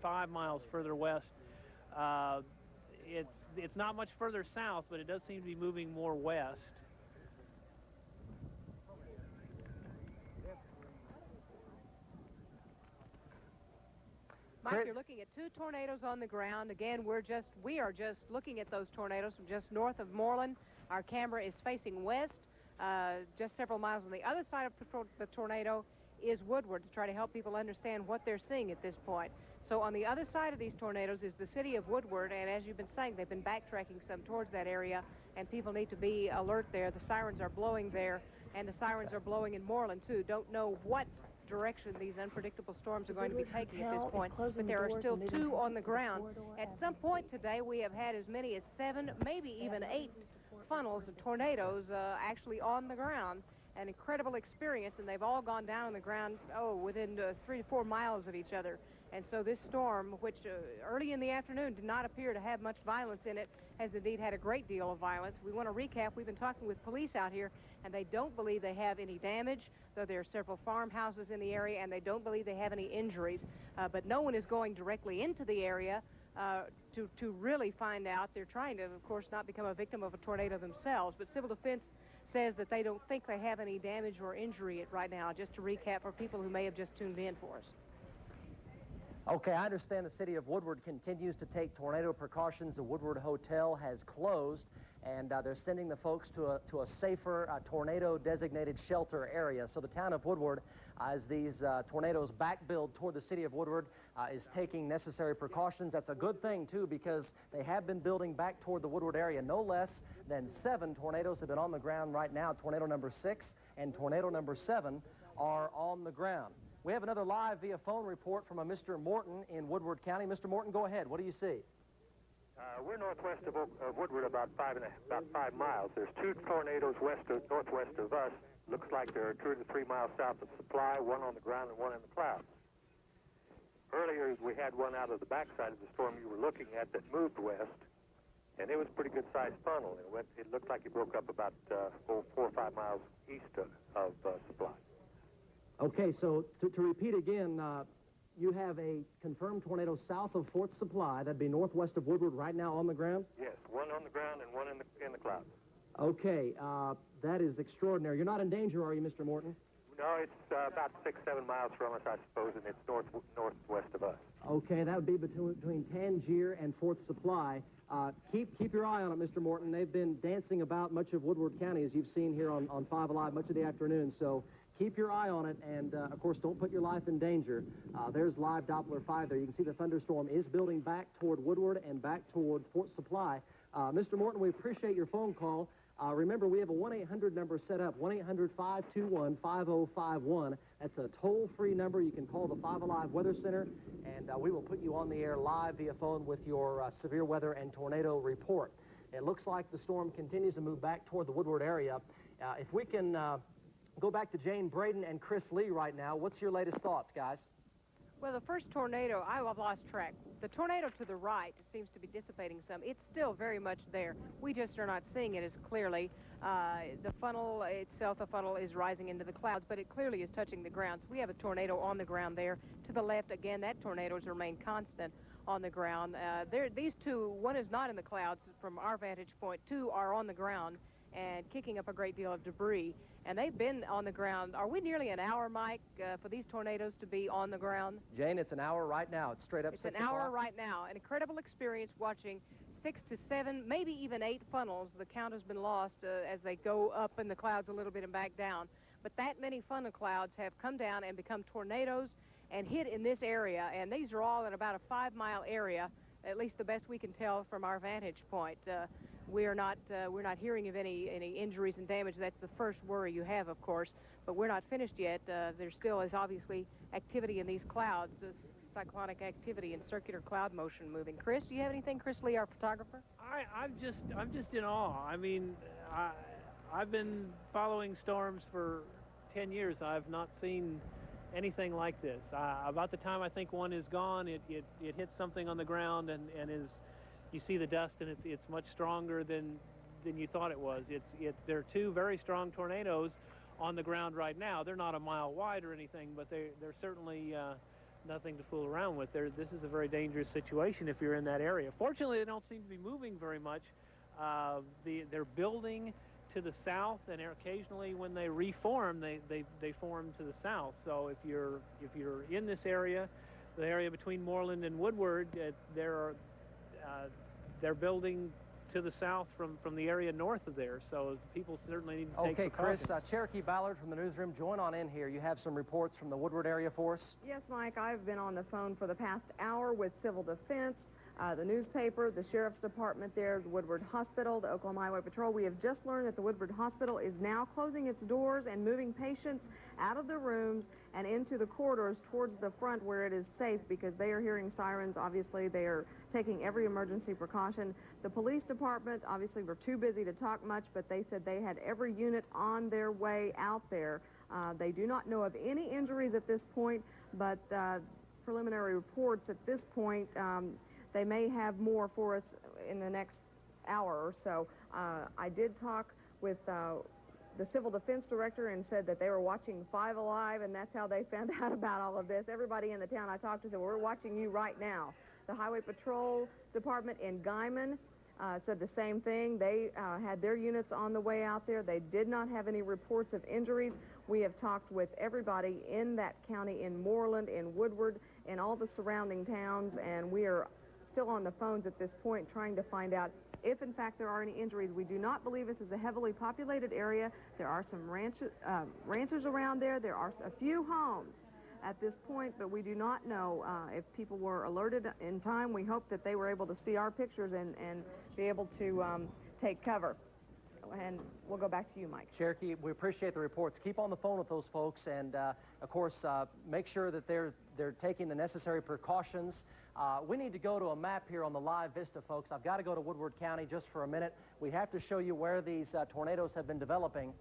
5 miles further west. It's not much further south, but it does seem to be moving more west. Mike, you're looking at 2 tornadoes on the ground. Again, we are just looking at those tornadoes from just north of Moreland. Our camera is facing west, just several miles on the other side of the tornado is Woodward, to try to help people understand what they're seeing at this point. So on the other side of these tornadoes is the city of Woodward, and as you've been saying, they've been backtracking some towards that area, and people need to be alert there. The sirens are blowing there, and the sirens are blowing in Moreland, too. Don't know what direction these unpredictable storms are going to be taking at this point, but there are still 2 on the ground. At some point today, we have had as many as 7, maybe even 8 funnels of tornadoes actually on the ground. An incredible experience, and they've all gone down on the ground, within 3 to 4 miles of each other. And so this storm, which early in the afternoon did not appear to have much violence in it, has indeed had a great deal of violence. We want to recap. We've been talking with police out here, and they don't believe they have any damage, though there are several farmhouses in the area, and they don't believe they have any injuries. But no one is going directly into the area to really find out. They're trying to, of course, not become a victim of a tornado themselves, but Civil Defense says that they don't think they have any damage or injury right now, just to recap for people who may have just tuned in for us. Okay, I understand the city of Woodward continues to take tornado precautions. The Woodward Hotel has closed, and they're sending the folks to a safer tornado-designated shelter area. So the town of Woodward, as these tornadoes backbuild toward the city of Woodward, is taking necessary precautions. That's a good thing, too, because they have been building back toward the Woodward area. No less than 7 tornadoes have been on the ground right now. Tornado number 6 and tornado number 7 are on the ground. We have another live via phone report from a Mr. Morton in Woodward County. Mr. Morton, go ahead. What do you see? We're northwest of Woodward, about 5 miles. There's 2 tornadoes northwest of us. Looks like they're 2 to 3 miles south of Supply, 1 on the ground and 1 in the clouds. Earlier, we had one out of the backside of the storm you were looking at that moved west, and it was a pretty good-sized funnel. It looked like it broke up about 4 or 5 miles east of Supply. Okay, so to repeat again, you have a confirmed tornado south of Fort Supply. That'd be northwest of Woodward right now on the ground? Yes, 1 on the ground and 1 in the clouds. Okay, that is extraordinary. You're not in danger, are you, Mr. Morton? No, it's about 6-7 miles from us, I suppose, and it's northwest of us. Okay, that would be between Tangier and Fort Supply. Keep your eye on it, Mr. Morton. They've been dancing about much of Woodward County, as you've seen here on 5 Alive much of the afternoon, so keep your eye on it, and, of course, don't put your life in danger. There's live Doppler 5 there. You can see the thunderstorm is building back toward Woodward and back toward Fort Supply. Mr. Morton, we appreciate your phone call. Remember, we have a 1-800 number set up, 1-800-521-5051. That's a toll-free number. You can call the 5 Alive Weather Center, and we will put you on the air live via phone with your severe weather and tornado report. It looks like the storm continues to move back toward the Woodward area. If we can go back to Jane Braden and Chris Lee right now, what's your latest thoughts, guys? Well, the first tornado, I've lost track. The tornado to the right seems to be dissipating some. It's still very much there. We just are not seeing it as clearly. The funnel itself, the funnel is rising into the clouds, but it clearly is touching the ground. So we have a tornado on the ground there. To the left, again, that tornado has remained constant on the ground. These two, one is not in the clouds from our vantage point. Two are on the ground and kicking up a great deal of debris. And they've been on the ground. Are we nearly an hour, Mike, for these tornadoes to be on the ground? Jane, it's an hour right now. It's straight up 6 o'clock. It's an hour right now. An incredible experience watching 6 to 7, maybe even 8 funnels. The count has been lost as they go up in the clouds a little bit and back down. But that many funnel clouds have come down and become tornadoes and hit in this area. And these are all in about a 5-mile area, at least the best we can tell from our vantage point. We're not hearing of any injuries and damage. That's the first worry you have, of course, but we're not finished yet. There still is obviously activity in these clouds, cyclonic activity and circular cloud motion moving. Chris, do you have anything? Chris Lee, our photographer? I'm just in awe. I mean, I've been following storms for 10 years. I've not seen anything like this. About the time I think one is gone, it hits something on the ground and is. You see the dust, and it's much stronger than you thought it was. There are two very strong tornadoes on the ground right now. They're not a mile wide or anything, but they're certainly nothing to fool around with. This is a very dangerous situation if you're in that area. Fortunately, they don't seem to be moving very much. They're building to the south, and occasionally when they reform, they form to the south. So if you're in this area, the area between Moreland and Woodward, they're building to the south from the area north of there, so people certainly need to take precautions. Okay, Chris, Cherokee Ballard from the newsroom, join on in here. You have some reports from the Woodward area for us? Yes, Mike, I've been on the phone for the past hour with Civil Defense, the newspaper, the Sheriff's Department there, the Woodward Hospital, the Oklahoma Highway Patrol. We have just learned that the Woodward Hospital is now closing its doors and moving patients out of the rooms and into the corridors towards the front where it is safe, because they are hearing sirens. Obviously, they are taking every emergency precaution. The police department, obviously, were too busy to talk much, but they said they had every unit on their way out there. They do not know of any injuries at this point, but preliminary reports at this point, they may have more for us in the next hour or so. I did talk with the Civil Defense Director and said that they were watching 5 Alive, and that's how they found out about all of this. Everybody in the town I talked to said, well, we're watching you right now. The Highway Patrol Department in Guyman said the same thing. They had their units on the way out there. They did not have any reports of injuries. We have talked with everybody in that county, in Moreland, in Woodward, in all the surrounding towns, and we are still on the phones at this point trying to find out if, in fact, there are any injuries. We do not believe this is a heavily populated area. There are some ranches around there. There are a few homes at this point, but we do not know if people were alerted in time. We hope that they were able to see our pictures and be able to take cover. And we'll go back to you, Mike. Cherokee, we appreciate the reports. Keep on the phone with those folks, and of course, make sure that they're taking the necessary precautions. We need to go to a map here on the live vista, folks. I've got to go to Woodward County just for a minute. We have to show you where these tornadoes have been developing.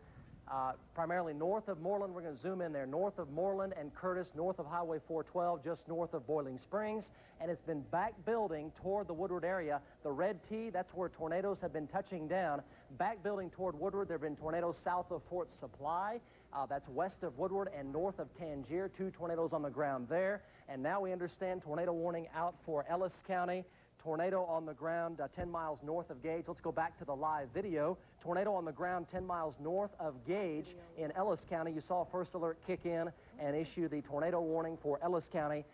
Primarily north of Moreland. We're going to zoom in there. North of Moreland and Curtis, north of Highway 412, just north of Boiling Springs. And it's been back building toward the Woodward area. The red T, that's where tornadoes have been touching down. Back building toward Woodward, there have been tornadoes south of Fort Supply. That's west of Woodward and north of Tangier. 2 tornadoes on the ground there. And now we understand tornado warning out for Ellis County. Tornado on the ground 10 miles north of Gage. Let's go back to the live video. Tornado on the ground 10 miles north of Gage in Ellis County. You saw first alert kick in and issue the tornado warning for Ellis County.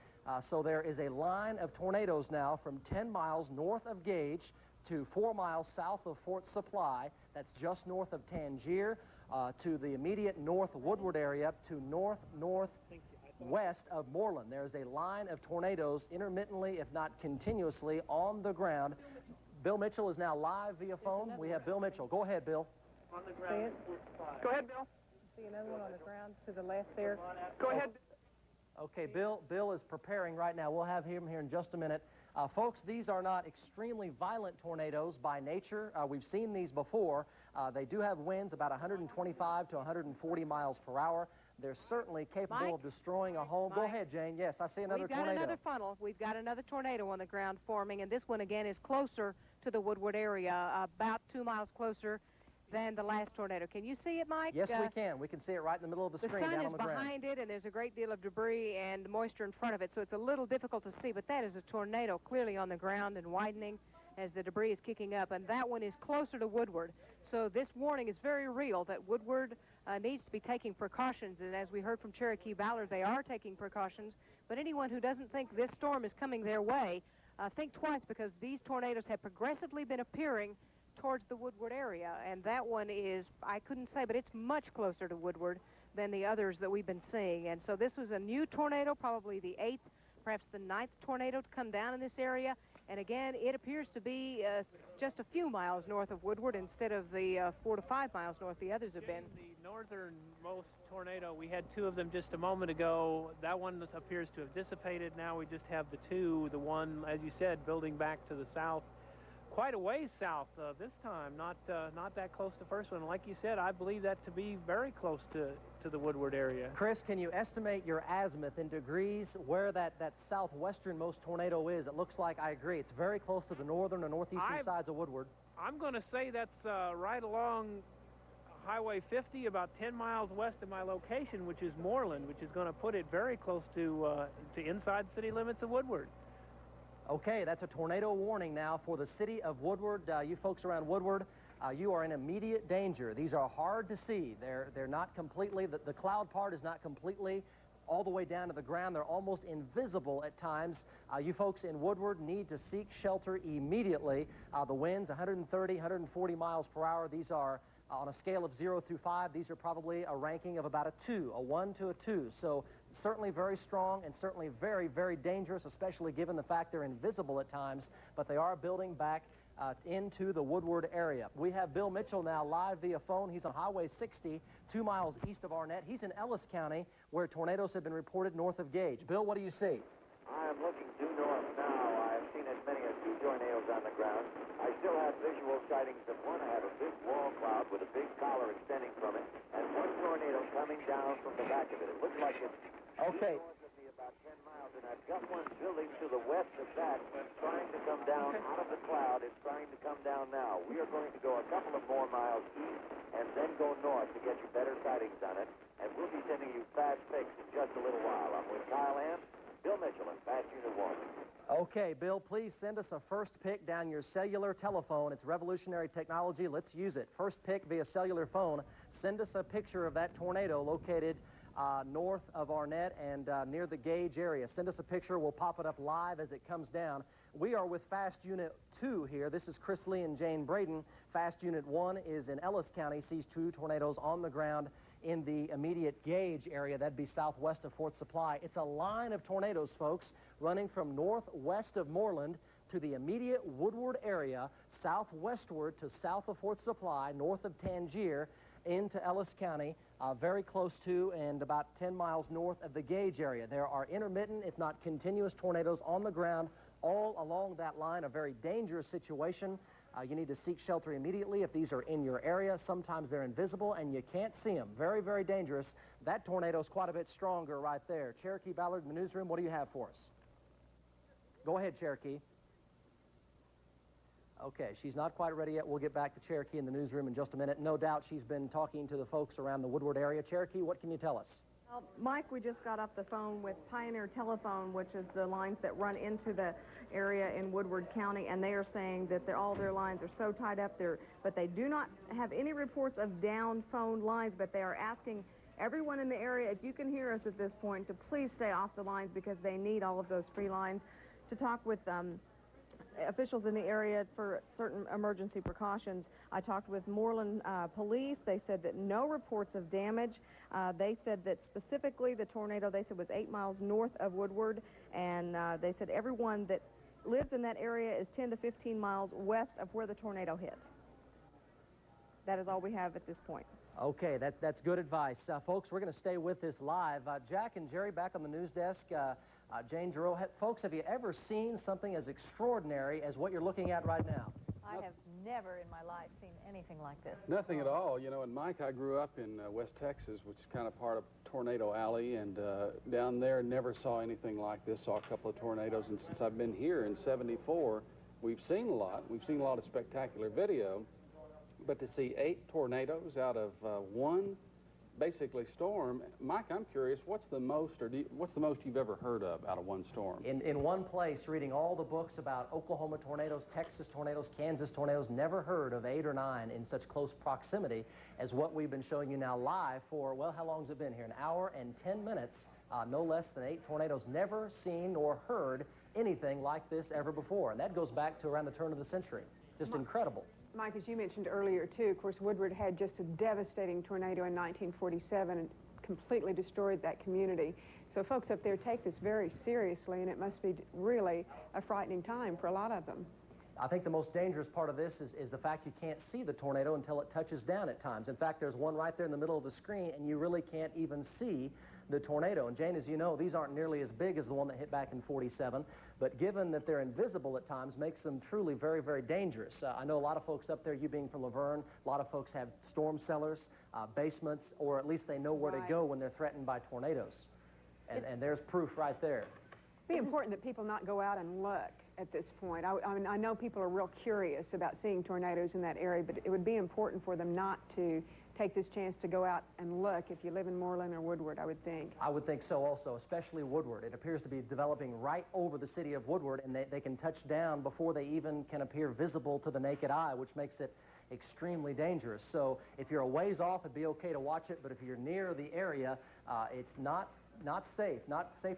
So there is a line of tornadoes now from 10 miles north of Gage to 4 miles south of Fort Supply. That's just north of Tangier, to the immediate north Woodward area, to northwest of Moreland. There's a line of tornadoes intermittently, if not continuously, on the ground. Bill Mitchell is now live via phone. We have Bill Mitchell. Go ahead, Bill. On the ground. Go ahead, Bill. See another one on the ground to the left there. Go ahead. Okay, Bill is preparing right now. We'll have him here in just a minute. Folks, these are not extremely violent tornadoes by nature. We've seen these before. They do have winds about 125 to 140 miles per hour. They're certainly capable Mike? of destroying a home. Mike? Go ahead, Jane. Yes, I see another We've got tornado. another funnel. We've got another tornado on the ground forming, and this one, again, is closer to the Woodward area, about 2 miles closer than the last tornado. Can you see it, Mike? Yes, we can. We can see it right in the middle of the screen down on the ground. The sun is behind it, and there's a great deal of debris and moisture in front of it, so it's a little difficult to see, but that is a tornado clearly on the ground and widening as the debris is kicking up, and that one is closer to Woodward. So this warning is very real that Woodward needs to be taking precautions, and as we heard from Cherokee Ballard, they are taking precautions, but anyone who doesn't think this storm is coming their way, think twice, because these tornadoes have progressively been appearing towards the Woodward area, and that one is, I couldn't say, but it's much closer to Woodward than the others that we've been seeing. And so this was a new tornado, probably the 8th, perhaps the 9th tornado to come down in this area. And again, it appears to be just a few miles north of Woodward instead of the 4 to 5 miles north the others have been. The northernmost tornado, we had 2 of them just a moment ago. That one appears to have dissipated. Now we just have the 2, the one, as you said, building back to the south. Quite a ways south this time, not that close to the first one. Like you said, I believe that to be very close to the Woodward area. Chris, can you estimate your azimuth in degrees where that southwesternmost tornado is? It looks like, I agree, it's very close to the northern or northeastern sides of Woodward. I'm going to say that's right along Highway 50, about 10 miles west of my location, which is Moreland, which is going to put it very close to inside city limits of Woodward. Okay, that's a tornado warning now for the city of Woodward. You folks around Woodward, you are in immediate danger. These are hard to see. They're not completely, the cloud part is not completely all the way down to the ground. They're almost invisible at times. You folks in Woodward need to seek shelter immediately. The winds, 130, 140 miles per hour. These are, on a scale of 0 through 5, these are probably a ranking of about a 2, a 1 to a 2. So certainly very strong and certainly very, very dangerous, especially given the fact they're invisible at times, but they are building back into the Woodward area. We have Bill Mitchell now live via phone. He's on Highway 60, 2 miles east of Arnett. He's in Ellis County, where tornadoes have been reported north of Gage. Bill, what do you see? I am looking due north now. I've seen as many as 2 tornadoes on the ground. I still have visual sightings of one. I have a big wall cloud with a big collar extending from it, and one tornado coming down from the back of it. It looks like it's okay. north of me about 10 miles, and I've got one building to the west of that, trying to come down out of the cloud. It's trying to come down now. We are going to go a couple of more miles east and then go north to get you better sightings on it, and we'll be sending you fast pics in just a little while. I'm with Kyle Ham, Bill Mitchell, and Fast Unit 1. Okay, Bill, please send us a first pic down your cellular telephone. It's revolutionary technology. Let's use it. First pic via cellular phone. Send us a picture of that tornado located north of Arnett and near the Gage area. Send us a picture. We'll pop it up live as it comes down. We are with Fast Unit 2 here. This is Chris Lee and Jane Braden. Fast Unit 1 is in Ellis County, sees 2 tornadoes on the ground in the immediate Gage area. That'd be southwest of Fort Supply. It's a line of tornadoes, folks, running from northwest of Moreland to the immediate Woodward area, southwestward to south of Fort Supply, north of Tangier, into Ellis County, very close to and about 10 miles north of the Gage area. There are intermittent, if not continuous, tornadoes on the ground all along that line, a very dangerous situation. You need to seek shelter immediately if these are in your area. Sometimes they're invisible and you can't see them. Very, very dangerous. That tornado is quite a bit stronger right there. Cherokee Ballard in the newsroom, what do you have for us? Go ahead, Cherokee. Okay, she's not quite ready yet. We'll get back to Cherokee in the newsroom in just a minute. No doubt she's been talking to the folks around the Woodward area. Cherokee, what can you tell us? Well, Mike, we just got off the phone with Pioneer Telephone, which is the lines that run into the area in Woodward County, and they are saying that all their lines are so tied up there, but they do not have any reports of down phone lines, but they are asking everyone in the area, if you can hear us at this point, to please stay off the lines because they need all of those free lines to talk with officials in the area for certain emergency precautions. I talked with Moreland police. They said that no reports of damage. They said that specifically the tornado, they said, was 8 miles north of Woodward, and they said everyone that lives in that area is 10 to 15 miles west of where the tornado hit. That is all we have at this point. Okay, that's good advice. Folks, we're going to stay with this live. Jack and Jerry back on the news desk. Jane Giroux, folks, have you ever seen something as extraordinary as what you're looking at right now? I have never in my life seen anything like this. Nothing at all. You know, and Mike, I grew up in West Texas, which is kind of part of Tornado Alley, and down there never saw anything like this. Saw a couple of tornadoes, and since I've been here in '74, we've seen a lot. We've seen a lot of spectacular video, but to see 8 tornadoes out of one basically storm, Mike, I'm curious, what's the most you've ever heard of out of one storm? In one place, reading all the books about Oklahoma tornadoes, Texas tornadoes, Kansas tornadoes, never heard of 8 or 9 in such close proximity as what we've been showing you now live for, well, how long has it been here? An hour and 10 minutes, no less than 8 tornadoes. Never seen or heard anything like this ever before, and that goes back to around the turn of the century. Just incredible. Mike, as you mentioned earlier, too, of course, Woodward had just a devastating tornado in 1947 and completely destroyed that community. So folks up there take this very seriously, and it must be really a frightening time for a lot of them. I think the most dangerous part of this is the fact you can't see the tornado until it touches down at times. In fact, there's one right there in the middle of the screen, and you really can't even see the tornado. And Jane, as you know, these aren't nearly as big as the one that hit back in '47, but given that they're invisible at times makes them truly very, very dangerous. I know a lot of folks up there, you being from Laverne, a lot of folks have storm cellars, basements, or at least they know where to go when they're threatened by tornadoes. And there's proof right there. It'd be important that people not go out and look at this point. I mean, I know people are real curious about seeing tornadoes in that area, but it would be important for them not to take this chance to go out and look if you live in Moreland or Woodward, I would think. I would think so also, especially Woodward. It appears to be developing right over the city of Woodward, and they can touch down before they even can appear visible to the naked eye, which makes it extremely dangerous. So if you're a ways off, it'd be okay to watch it, but if you're near the area, it's not safe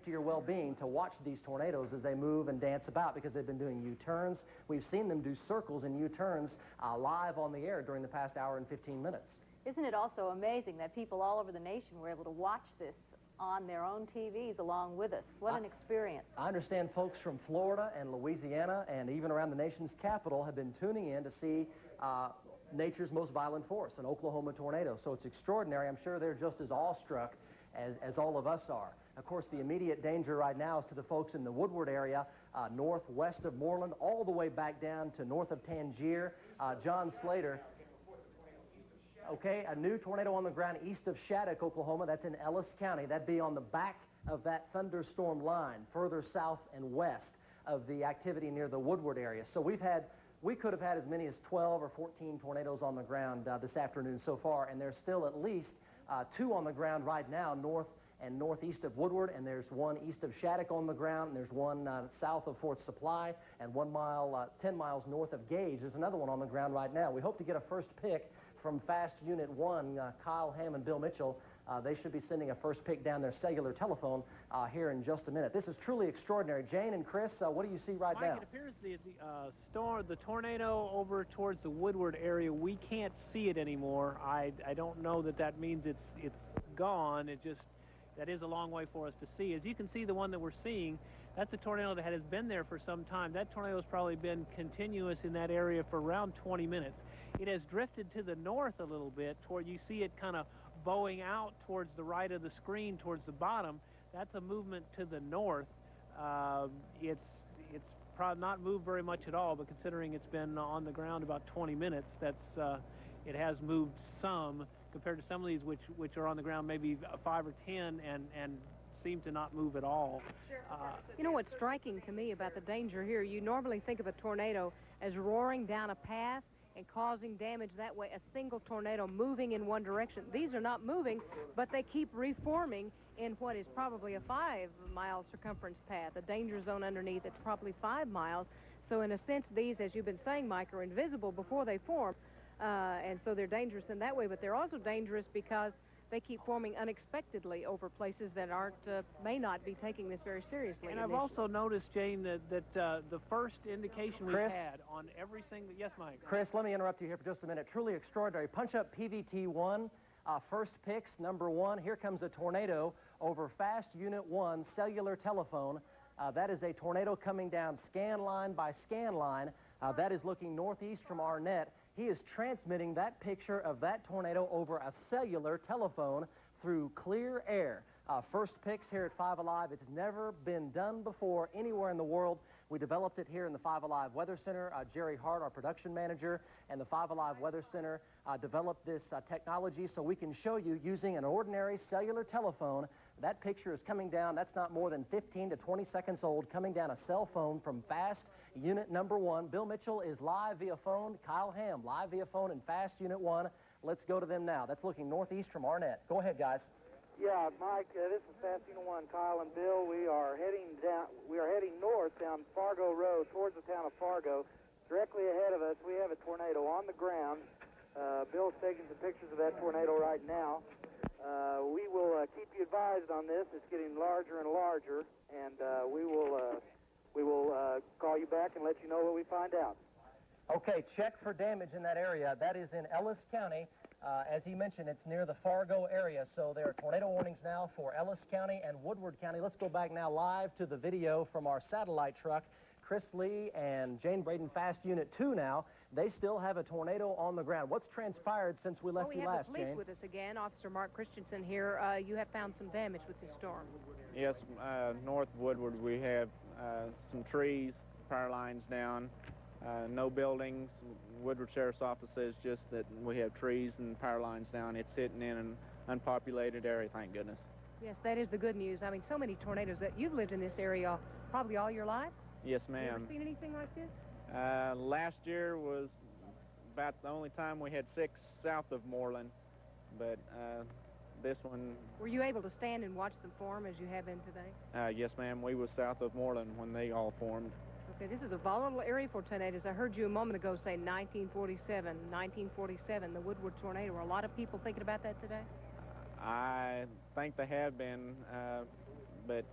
to your well-being to watch these tornadoes as they move and dance about, because they've been doing U-turns. We've seen them do circles and U-turns live on the air during the past hour and 15 minutes. Isn't it also amazing that people all over the nation were able to watch this on their own TVs along with us? What an experience. I understand folks from Florida and Louisiana and even around the nation's capital have been tuning in to see nature's most violent force, an Oklahoma tornado. So it's extraordinary. I'm sure they're just as awestruck as all of us are. Of course, the immediate danger right now is to the folks in the Woodward area, northwest of Moreland, all the way back down to north of Tangier. John Slater. Okay, a new tornado on the ground east of Shattuck, Oklahoma. That's in Ellis County. That'd be on the back of that thunderstorm line, further south and west of the activity near the Woodward area. So we could have had as many as 12 or 14 tornadoes on the ground this afternoon so far, and there's still at least 2 on the ground right now, north and northeast of Woodward, and there's one east of Shattuck on the ground, and there's one south of Fort Supply, and 10 miles north of Gage. There's another one on the ground right now. We hope to get a first pick from Fast Unit 1, Kyle Ham and Bill Mitchell. They should be sending a first pick down their cellular telephone here in just a minute. This is truly extraordinary. Jane and Chris, what do you see right now? Mike, it appears the tornado over towards the Woodward area, we can't see it anymore. I don't know that means it's gone. That is a long way for us to see. As you can see, the one that we're seeing, that's a tornado that has been there for some time. That tornado has probably been continuous in that area for around 20 minutes. It has drifted to the north a little bit, toward you see it kind of bowing out towards the right of the screen, towards the bottom. That's a movement to the north. It's probably not moved very much at all, but considering it's been on the ground about 20 minutes, it has moved some compared to some of these which are on the ground maybe 5 or 10 and seem to not move at all. You know what's striking to me about the danger here, you normally think of a tornado as roaring down a path and causing damage that way, a single tornado moving in one direction. These are not moving, but they keep reforming in what is probably a 5-mile circumference path, a danger zone underneath that's probably 5 miles. So in a sense, these, as you've been saying, Mike, are invisible before they form, and so they're dangerous in that way, but they're also dangerous because they keep forming unexpectedly over places that may not be taking this very seriously. And I've also noticed, Jane, that the first indication we've had on every single... Yes, Mike? Chris, let me interrupt you here for just a minute. Truly extraordinary. Punch up PVT1, first picks, number 1. Here comes a tornado over Fast Unit 1 cellular telephone. That is a tornado coming down scan line by scan line. That is looking northeast from Arnett. He is transmitting that picture of that tornado over a cellular telephone through clear air. First picks here at 5 Alive. It's never been done before anywhere in the world. We developed it here in the 5 Alive Weather Center. Jerry Hart, our production manager, and the 5 Alive Weather Center developed this technology so we can show you using an ordinary cellular telephone. That picture is coming down. That's not more than 15 to 20 seconds old, coming down a cell phone from Fast Unit number 1. Bill Mitchell is live via phone. Kyle Ham, live via phone in Fast Unit 1. Let's go to them now. That's looking northeast from Arnett. Go ahead, guys. Yeah, Mike, this is Fast Unit 1, Kyle and Bill. We are heading north down Fargo Road towards the town of Fargo. Directly ahead of us, we have a tornado on the ground. Bill's taking some pictures of that tornado right now. We will keep you advised on this. It's getting larger and larger, and we will call you back and let you know what we find out. Okay, check for damage in that area. That is in Ellis County. As he mentioned, it's near the Fargo area, so there are tornado warnings now for Ellis County and Woodward County. Let's go back now live to the video from our satellite truck. Chris Lee and Jane Braden, Fast Unit 2 now. They still have a tornado on the ground. What's transpired since we left you last, Jane? We have the police with us again. Officer Mark Christensen here. You have found some damage with this storm. Yes, north Woodward, we have some trees, power lines down, no buildings. Woodward Sheriff's Office says just that we have trees and power lines down. It's hitting in an unpopulated area, thank goodness. Yes, that is the good news. I mean, so many tornadoes. That you've lived in this area probably all your life? Yes, ma'am. You ever seen anything like this? Last year was about the only time we had 6 south of Moreland, but this one... Were you able to stand and watch them form as you have been today? Yes, ma'am. We were south of Moreland when they all formed. Okay, this is a volatile area for tornadoes. I heard you a moment ago say 1947, the Woodward tornado. Are a lot of people thinking about that today? I think they have been, but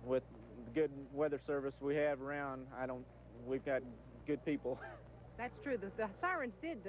with the good weather service we have around, we've got good people. That's true. The sirens did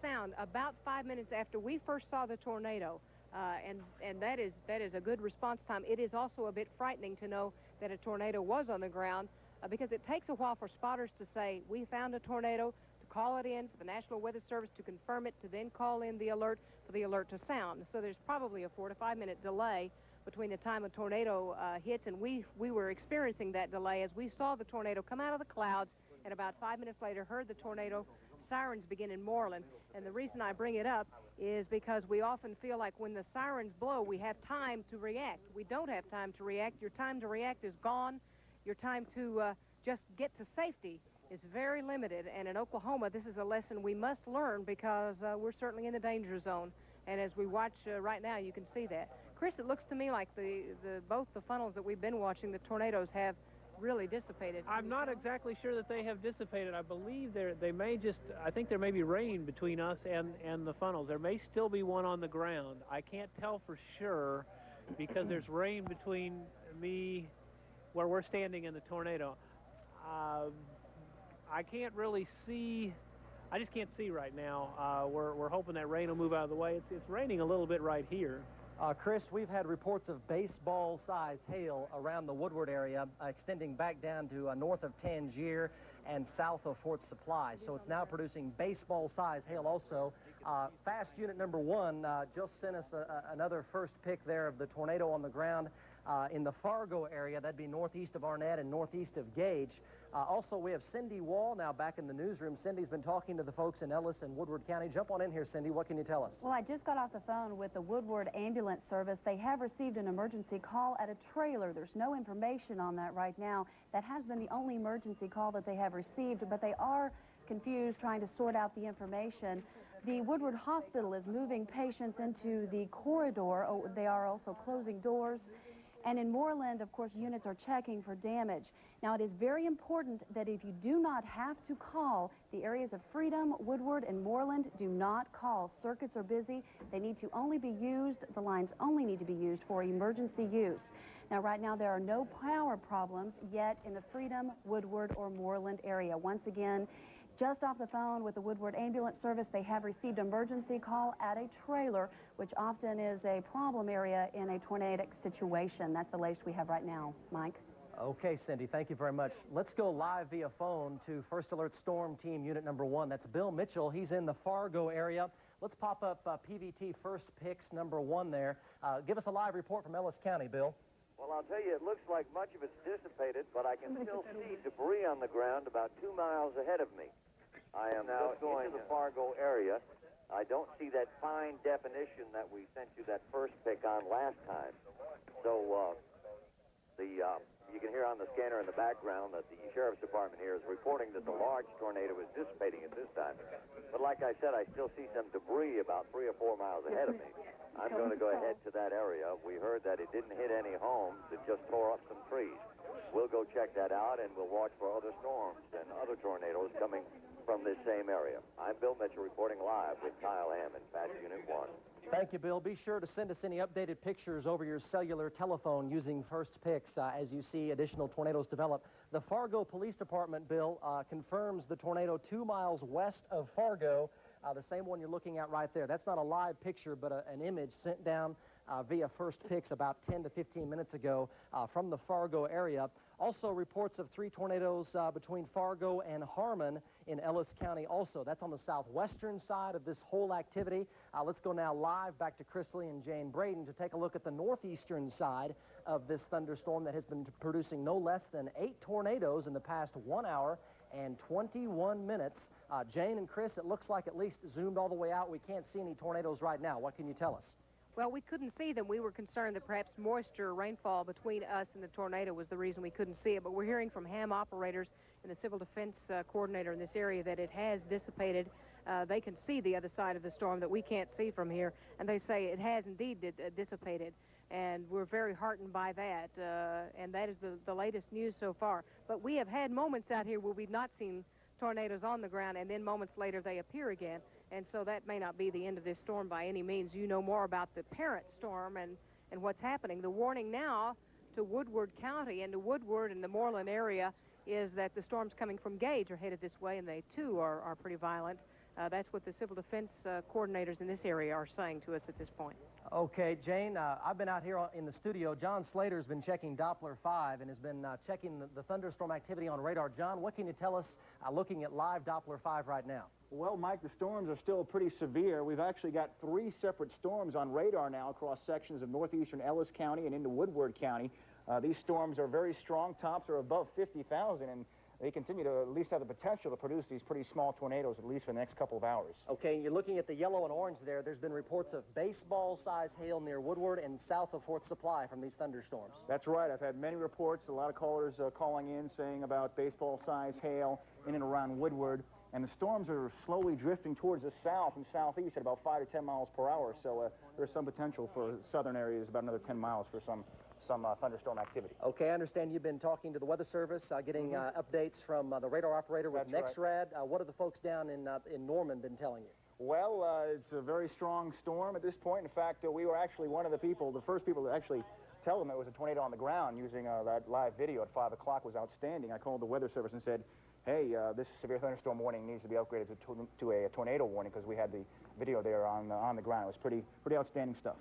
sound about 5 minutes after we first saw the tornado, and that is a good response time. It is also a bit frightening to know that a tornado was on the ground, because it takes a while for spotters to say, we found a tornado, to call it in, for the National Weather Service to confirm it, to then call in the alert, for the alert to sound. So there's probably a 4 to 5 minute delay between the time a tornado hits, and we were experiencing that delay as we saw the tornado come out of the clouds, and about 5 minutes later heard the tornado sirens begin in Moreland. And the reason I bring it up is because we often feel like when the sirens blow, we have time to react. We don't have time to react. Your time to react is gone. Your time to just get to safety is very limited, and in Oklahoma, this is a lesson we must learn because we're certainly in the danger zone. And as we watch right now, you can see that. Chris, it looks to me like both the funnels that we've been watching, the tornadoes have really dissipated. I'm not exactly sure that they have dissipated. I believe I think there may be rain between us and the funnels. There may still be one on the ground. I can't tell for sure because there's rain between me where we're standing in the tornado. I can't really see. I just can't see right now. We're hoping that rain will move out of the way. It's raining a little bit right here. Chris, we've had reports of baseball-sized hail around the Woodward area, extending back down to north of Tangier and south of Fort Supply. So it's now producing baseball-sized hail also. Fast Unit number 1 just sent us another first pick there of the tornado on the ground in the Fargo area. That'd be northeast of Arnett and northeast of Gage. Also, we have Cindy Wall now back in the newsroom. Cindy's been talking to the folks in Ellis and Woodward County. Jump on in here, Cindy. What can you tell us? Well, I just got off the phone with the Woodward Ambulance Service. They have received an emergency call at a trailer. There's no information on that right now. That has been the only emergency call that they have received, but they are confused trying to sort out the information. The Woodward Hospital is moving patients into the corridor. Oh, they are also closing doors. And in Moreland, of course, units are checking for damage. Now, it is very important that if you do not have to call, the areas of Freedom, Woodward, and Moreland, do not call. Circuits are busy. They need to only be used. The lines only need to be used for emergency use. Now, right now, there are no power problems yet in the Freedom, Woodward, or Moreland area. Once again, just off the phone with the Woodward Ambulance Service, they have received an emergency call at a trailer, which often is a problem area in a tornadic situation. That's the latest we have right now. Mike? Okay, Cindy, thank you very much. Let's go live via phone to First Alert Storm Team Unit number 1. That's Bill Mitchell. He's in the Fargo area. Let's pop up PVT First Picks #1 there. Give us a live report from Ellis County, Bill. Well, I'll tell you, it looks like much of it's dissipated, but I can still see debris on the ground about 2 miles ahead of me. I am now into the Fargo area. I don't see that fine definition that we sent you that first pick on last time. So you can hear on the scanner in the background that the Sheriff's Department here is reporting that the large tornado is dissipating at this time. But like I said, I still see some debris about 3 or 4 miles ahead of me. I'm going to go ahead to that area. We heard that it didn't hit any homes. It just tore up some trees. We'll go check that out, and we'll watch for other storms and other tornadoes coming from this same area. I'm Bill Mitchell reporting live with Kyle Hammond, Patch Unit 1. Thank you, Bill. Be sure to send us any updated pictures over your cellular telephone using First Picks as you see additional tornadoes develop. The Fargo Police Department, Bill, confirms the tornado 2 miles west of Fargo, the same one you're looking at right there. That's not a live picture, but an image sent down via First Picks about 10 to 15 minutes ago from the Fargo area. Also reports of 3 tornadoes between Fargo and Harmon in Ellis County also. That's on the southwestern side of this whole activity. Let's go now live back to Chris Lee and Jane Braden to take a look at the northeastern side of this thunderstorm that has been producing no less than 8 tornadoes in the past 1 hour and 21 minutes. Jane and Chris, it looks like at least zoomed all the way out. We can't see any tornadoes right now. What can you tell us? Well, we couldn't see them. We were concerned that perhaps moisture, rainfall between us and the tornado was the reason we couldn't see it. But we're hearing from ham operators and the civil defense coordinator in this area that it has dissipated. They can see the other side of the storm that we can't see from here, and they say it has indeed dissipated. And we're very heartened by that, and that is the latest news so far. But we have had moments out here where we've not seen tornadoes on the ground, and then moments later they appear again. And so that may not be the end of this storm by any means. You know more about the parent storm and what's happening. The warning now to Woodward County and to Woodward and the Moreland area is that the storms coming from Gage are headed this way, and they, too, are pretty violent. That's what the civil defense coordinators in this area are saying to us at this point. Okay, Jane, I've been out here in the studio. John Slater's been checking Doppler 5 and has been checking the thunderstorm activity on radar. John, what can you tell us looking at live Doppler 5 right now? Well, Mike, the storms are still pretty severe. We've actually got 3 separate storms on radar now across sections of northeastern Ellis County and into Woodward County. These storms are very strong. Tops are above 50,000, and they continue to at least have the potential to produce these pretty small tornadoes, at least for the next couple of hours. Okay, you're looking at the yellow and orange there. There's been reports of baseball-size hail near Woodward and south of Fort Supply from these thunderstorms. That's right. I've had many reports, a lot of callers calling in saying about baseball-size hail in and around Woodward. And the storms are slowly drifting towards the south and southeast at about 5 to 10 miles per hour. So there's some potential for southern areas, about another 10 miles for some thunderstorm activity. Okay, I understand you've been talking to the Weather Service, getting updates from the radar operator with That's NEXRAD. Right. What have the folks down in Norman been telling you? Well, it's a very strong storm at this point. In fact, we were actually one of the first people to actually tell them it was a tornado on the ground using that live video at 5 o'clock was outstanding. I called the Weather Service and said, hey, this severe thunderstorm warning needs to be upgraded to a tornado warning because we had the video there on the ground. It was pretty outstanding stuff.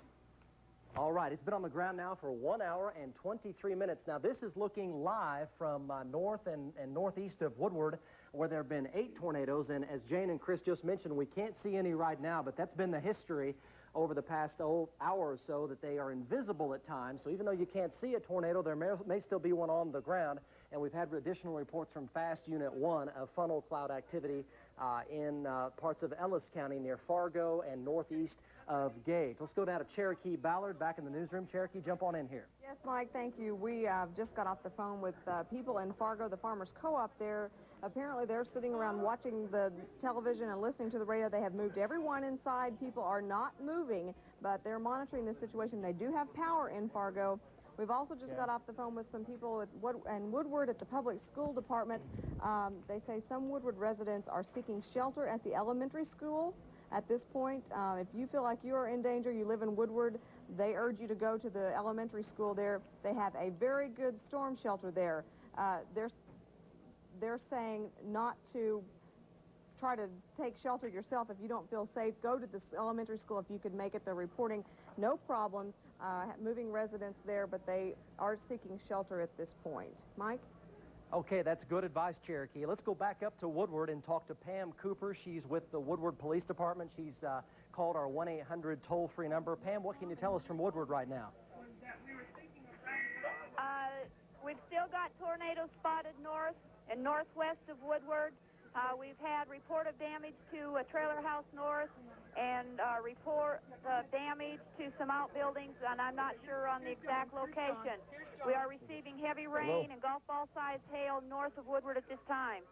All right, it's been on the ground now for 1 hour and 23 minutes. Now, this is looking live from north and northeast of Woodward, where there have been 8 tornadoes. And as Jane and Chris just mentioned, we can't see any right now, but that's been the history over the past hour or so, that they are invisible at times. So even though you can't see a tornado, there may still be one on the ground. And we've had additional reports from Fast Unit 1 of funnel cloud activity in parts of Ellis County near Fargo and northeast of Gage. Let's go down to Cherokee Ballard back in the newsroom. Cherokee, jump on in here. Yes, Mike, thank you. We just got off the phone with people in Fargo, the Farmers Co-op there. Apparently they're sitting around watching the television and listening to the radio. They have moved everyone inside. People are not moving, but they're monitoring the situation. They do have power in Fargo. We've also just got off the phone with some people at Woodward at the public school department. They say some Woodward residents are seeking shelter at the elementary school at this point. If you feel like you are in danger, you live in Woodward, they urge you to go to the elementary school there. They have a very good storm shelter there. They're saying not to try to take shelter yourself if you don't feel safe. Go to the elementary school if you could make it. They're reporting no problems moving residents there, but they are seeking shelter at this point. Mike? Okay, that's good advice, Cherokee. Let's go back up to Woodward and talk to Pam Cooper. She's with the Woodward Police Department. She's called our 1-800 toll-free number. Pam, what can you tell us from Woodward right now? We've still got tornadoes spotted north and northwest of Woodward. We've had report of damage to a trailer house north and report of damage to some outbuildings, and I'm not sure on the exact location. We are receiving heavy rain and golf ball-sized hail north of Woodward at this time.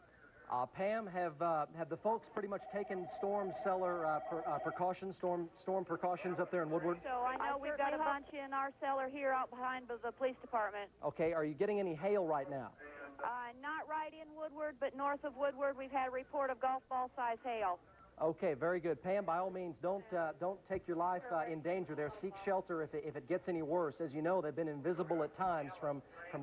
Pam, have the folks pretty much taken storm cellar precautions, storm precautions up there in Woodward? So I know we've got a bunch in our cellar here out behind the police department. Okay, are you getting any hail right now? Not right in Woodward, but north of Woodward, we've had a report of golf ball-sized hail. Okay, very good. Pam, by all means, don't take your life in danger there. Seek shelter if it gets any worse. As you know, they've been invisible at times from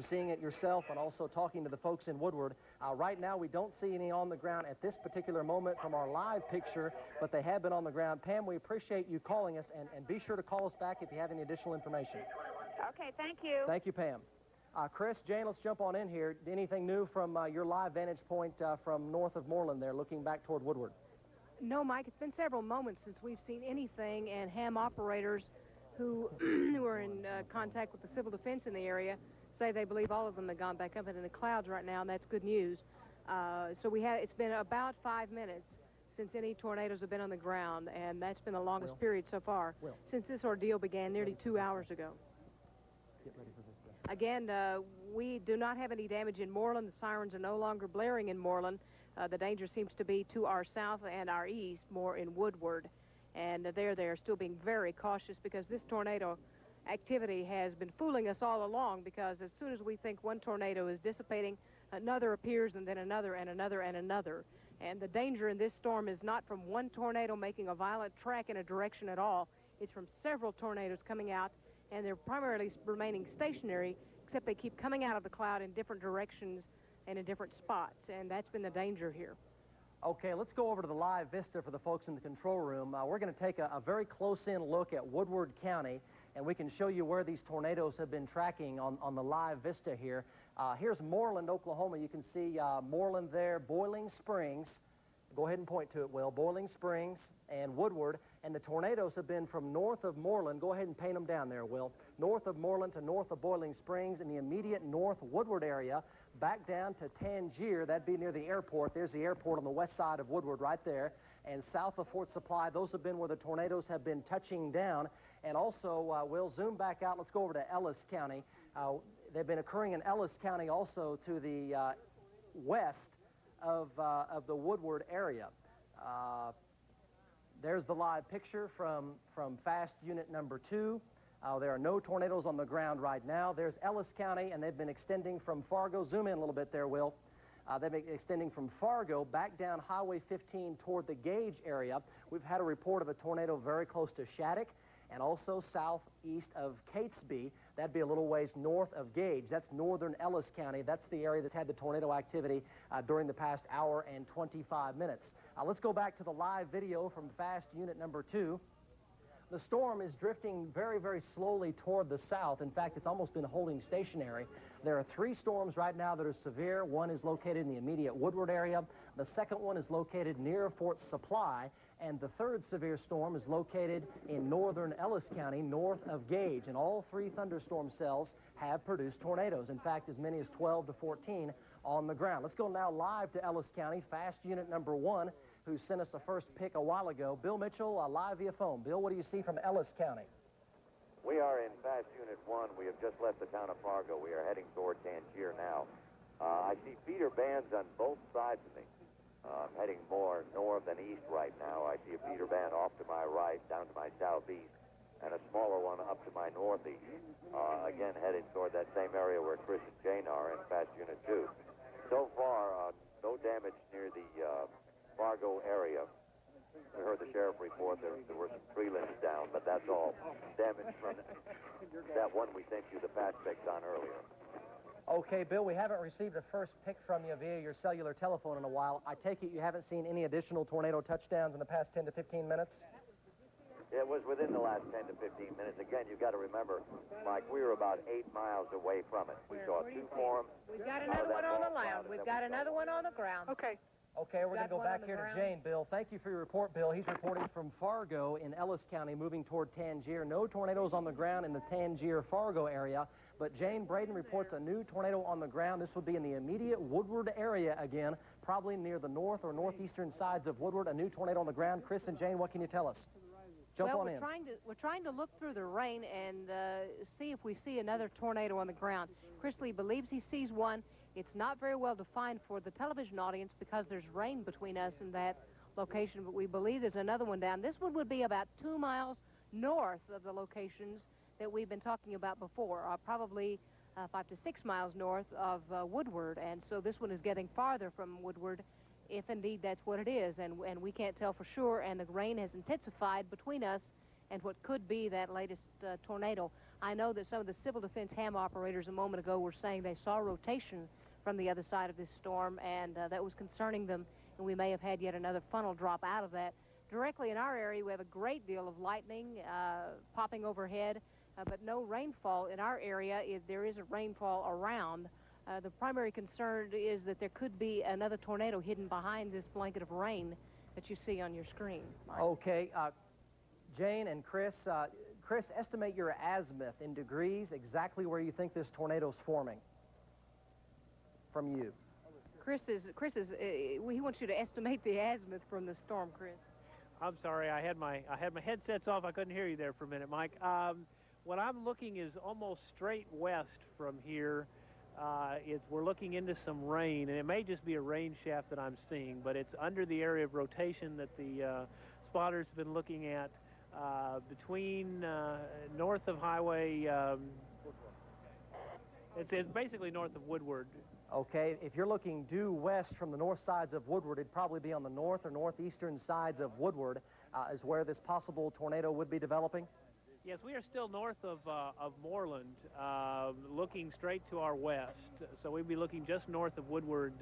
seeing it yourself and also talking to the folks in Woodward. Right now, we don't see any on the ground at this particular moment from our live picture, but they have been on the ground. Pam, we appreciate you calling us, and be sure to call us back if you have any additional information. Okay, thank you. Thank you, Pam. Chris, Jane, let's jump on in here. Anything new from your live vantage point from north of Moreland there, looking back toward Woodward? No, Mike, it's been several moments since we've seen anything, and ham operators who are in contact with the civil defense in the area say they believe all of them have gone back up into the clouds right now, and that's good news. So it's been about 5 minutes since any tornadoes have been on the ground, and that's been the longest period so far since this ordeal began nearly 2 hours ago. Get ready for this. Again, we do not have any damage in Moreland. The sirens are no longer blaring in Moreland. The danger seems to be to our south and our east, more in Woodward. And they're still being very cautious because this tornado activity has been fooling us all along, because as soon as we think one tornado is dissipating, another appears, and then another and another and another. And the danger in this storm is not from one tornado making a violent track in a direction at all. It's from several tornadoes coming out, and they're primarily remaining stationary, except they keep coming out of the cloud in different directions and in different spots, and that's been the danger here. Okay, let's go over to the live vista for the folks in the control room. We're going to take a very close-in look at Woodward County, and we can show you where these tornadoes have been tracking on the live vista here. Here's Moreland, Oklahoma. You can see Moreland there, Boiling Springs. Go ahead and point to it, Will. Boiling Springs and Woodward, and the tornadoes have been from north of Moreland. Go ahead and paint them down there, Will. North of Moreland to north of Boiling Springs in the immediate north Woodward area, back down to Tangier. That'd be near the airport. There's the airport on the west side of Woodward right there. And south of Fort Supply, those have been where the tornadoes have been touching down. And also, we'll zoom back out. Let's go over to Ellis County. They've been occurring in Ellis County also to the west of the Woodward area. There's the live picture from fast unit number 2. There are no tornadoes on the ground right now. There's Ellis County, and they've been extending from Fargo. Zoom in a little bit there, Will. They've been extending from Fargo back down Highway 15 toward the Gage area. We've had a report of a tornado very close to Shattuck and also southeast of Catesby. That'd be a little ways north of Gage. That's northern Ellis County. That's the area that's had the tornado activity during the past hour and 25 minutes. Let's go back to the live video from fast unit number 2. The storm is drifting very, very slowly toward the south. In fact, it's almost been holding stationary. There are 3 storms right now that are severe. One is located in the immediate Woodward area. The second one is located near Fort Supply. And the third severe storm is located in northern Ellis County, north of Gage. And all 3 thunderstorm cells have produced tornadoes. In fact, as many as 12 to 14 on the ground. Let's go now live to Ellis County, fast unit number 1, who sent us the first pick a while ago. Bill Mitchell, live via phone. Bill, what do you see from Ellis County? We are in fast unit 1. We have just left the town of Fargo. We are heading toward Tangier now. I see feeder bands on both sides of me. I'm heading more north than east right now. I see a feeder band off to my right, down to my southeast, and a smaller one up to my northeast. Again, heading toward that same area where Chris and Jane are in fast unit 2. So far, no damage near the Fargo area. We heard the sheriff report there were some tree limbs down, but that's all. Damage from that one we sent you the patch pics on earlier. Okay, Bill, we haven't received a first pick from you via your cellular telephone in a while. I take it you haven't seen any additional tornado touchdowns in the past 10 to 15 minutes? It was within the last 10 to 15 minutes. Again, you've got to remember, Mike, we were about 8 miles away from it. We saw 2 form. We've got another one on the ground. We've got another one on the ground. Okay. Okay, we're going to go back here to Jane. Bill, thank you for your report, Bill. He's reporting from Fargo in Ellis County, moving toward Tangier. No tornadoes on the ground in the Tangier-Fargo area, but Jane Braden reports a new tornado on the ground. This would be in the immediate Woodward area again, probably near the north or northeastern sides of Woodward. A new tornado on the ground. Chris and Jane, what can you tell us? Jump on in. We're trying to look through the rain and see if we see another tornado on the ground. Chris Lee believes he sees one. It's not very well defined for the television audience because there's rain between us and that location, but we believe there's another one down. This one would be about 2 miles north of the locations that we've been talking about before, probably 5 to 6 miles north of Woodward, and so this one is getting farther from Woodward, if indeed that's what it is, and we can't tell for sure, and the rain has intensified between us and what could be that latest tornado. I know that some of the civil defense ham operators a moment ago were saying they saw rotation from the other side of this storm, and that was concerning them, and we may have had yet another funnel drop out of that. Directly in our area, we have a great deal of lightning popping overhead, but no rainfall in our area. There is a rainfall around. The primary concern is that there could be another tornado hidden behind this blanket of rain that you see on your screen. Okay, Jane and Chris, Chris, estimate your azimuth in degrees, exactly where you think this tornado's forming. From you. He wants you to estimate the azimuth from the storm, Chris. I'm sorry, I had my headsets off. I couldn't hear you there for a minute, Mike. What I'm looking is almost straight west from here. We're looking into some rain, and it may just be a rain shaft that I'm seeing, but it's under the area of rotation that the spotters have been looking at between north of Highway. It's basically north of Woodward. Okay, if you're looking due west from the north sides of Woodward, it'd probably be on the north or northeastern sides of Woodward, is where this possible tornado would be developing? Yes, we are still north of Moreland, looking straight to our west. So we'd be looking just north of Woodward.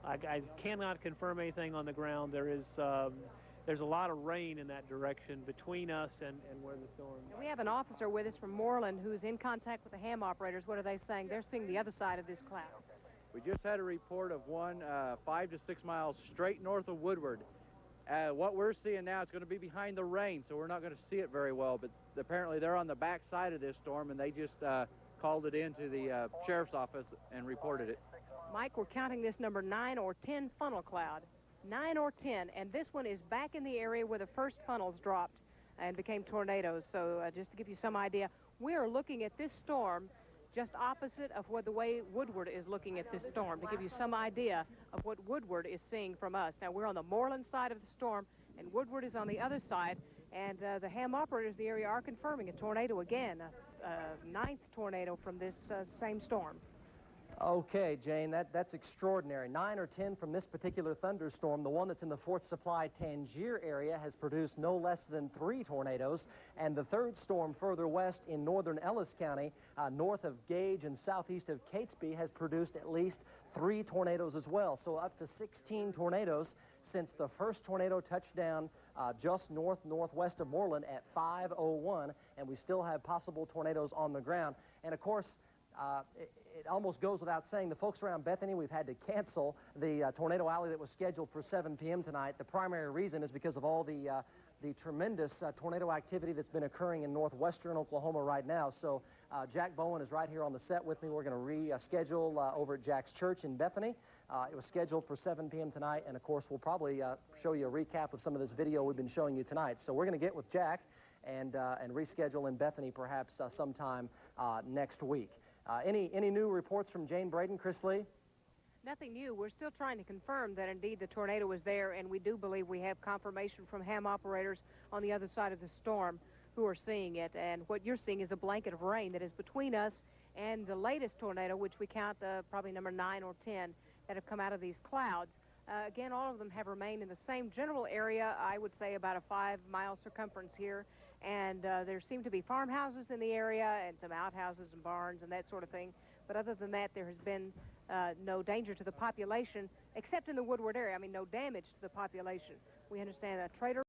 I cannot confirm anything on the ground. There's a lot of rain in that direction between us and where the storm is. We have an officer with us from Moreland who's in contact with the ham operators. What are they saying? They're seeing the other side of this cloud. We just had a report of one 5 to 6 miles straight north of Woodward. What we're seeing now is going to be behind the rain, so we're not going to see it very well, but apparently they're on the back side of this storm, and they just called it into the sheriff's office and reported it. Mike, we're counting this number 9 or 10 funnel cloud. 9 or 10, and this one is back in the area where the first funnels dropped and became tornadoes. So just to give you some idea, we are looking at this storm just opposite of the way Woodward is looking at this storm, to give you some idea of what Woodward is seeing from us. Now, we're on the Moreland side of the storm, and Woodward is on the other side, and the ham operators in the area are confirming a tornado again, a 9th tornado from this same storm. Okay, Jane, that's extraordinary. 9 or 10 from this particular thunderstorm. The one that's in the Fort Supply Tangier area has produced no less than 3 tornadoes, and the third storm further west in northern Ellis County, north of Gage and southeast of Catesby, has produced at least 3 tornadoes as well. So up to 16 tornadoes since the first tornado touched down just northwest of Moreland at 5:01, and we still have possible tornadoes on the ground. And of course, it almost goes without saying, the folks around Bethany, we've had to cancel the tornado alley that was scheduled for 7 p.m. tonight. The primary reason is because of all the tremendous tornado activity that's been occurring in northwestern Oklahoma right now. So Jack Bowen is right here on the set with me. We're going to reschedule over at Jack's Church in Bethany. It was scheduled for 7 p.m. tonight, and of course we'll probably show you a recap of some of this video we've been showing you tonight. So we're going to get with Jack and reschedule in Bethany perhaps sometime next week. Any new reports from Jane Braden, Chris Lee? Nothing new. We're still trying to confirm that indeed the tornado was there, and we do believe we have confirmation from ham operators on the other side of the storm who are seeing it. And what you're seeing is a blanket of rain that is between us and the latest tornado, which we count probably number 9 or 10 that have come out of these clouds. Again, all of them have remained in the same general area, I would say about a 5-mile circumference here. And there seem to be farmhouses in the area and some outhouses and barns and that sort of thing. But other than that, there has been no danger to the population, except in the Woodward area. I mean, no damage to the population. We understand a trader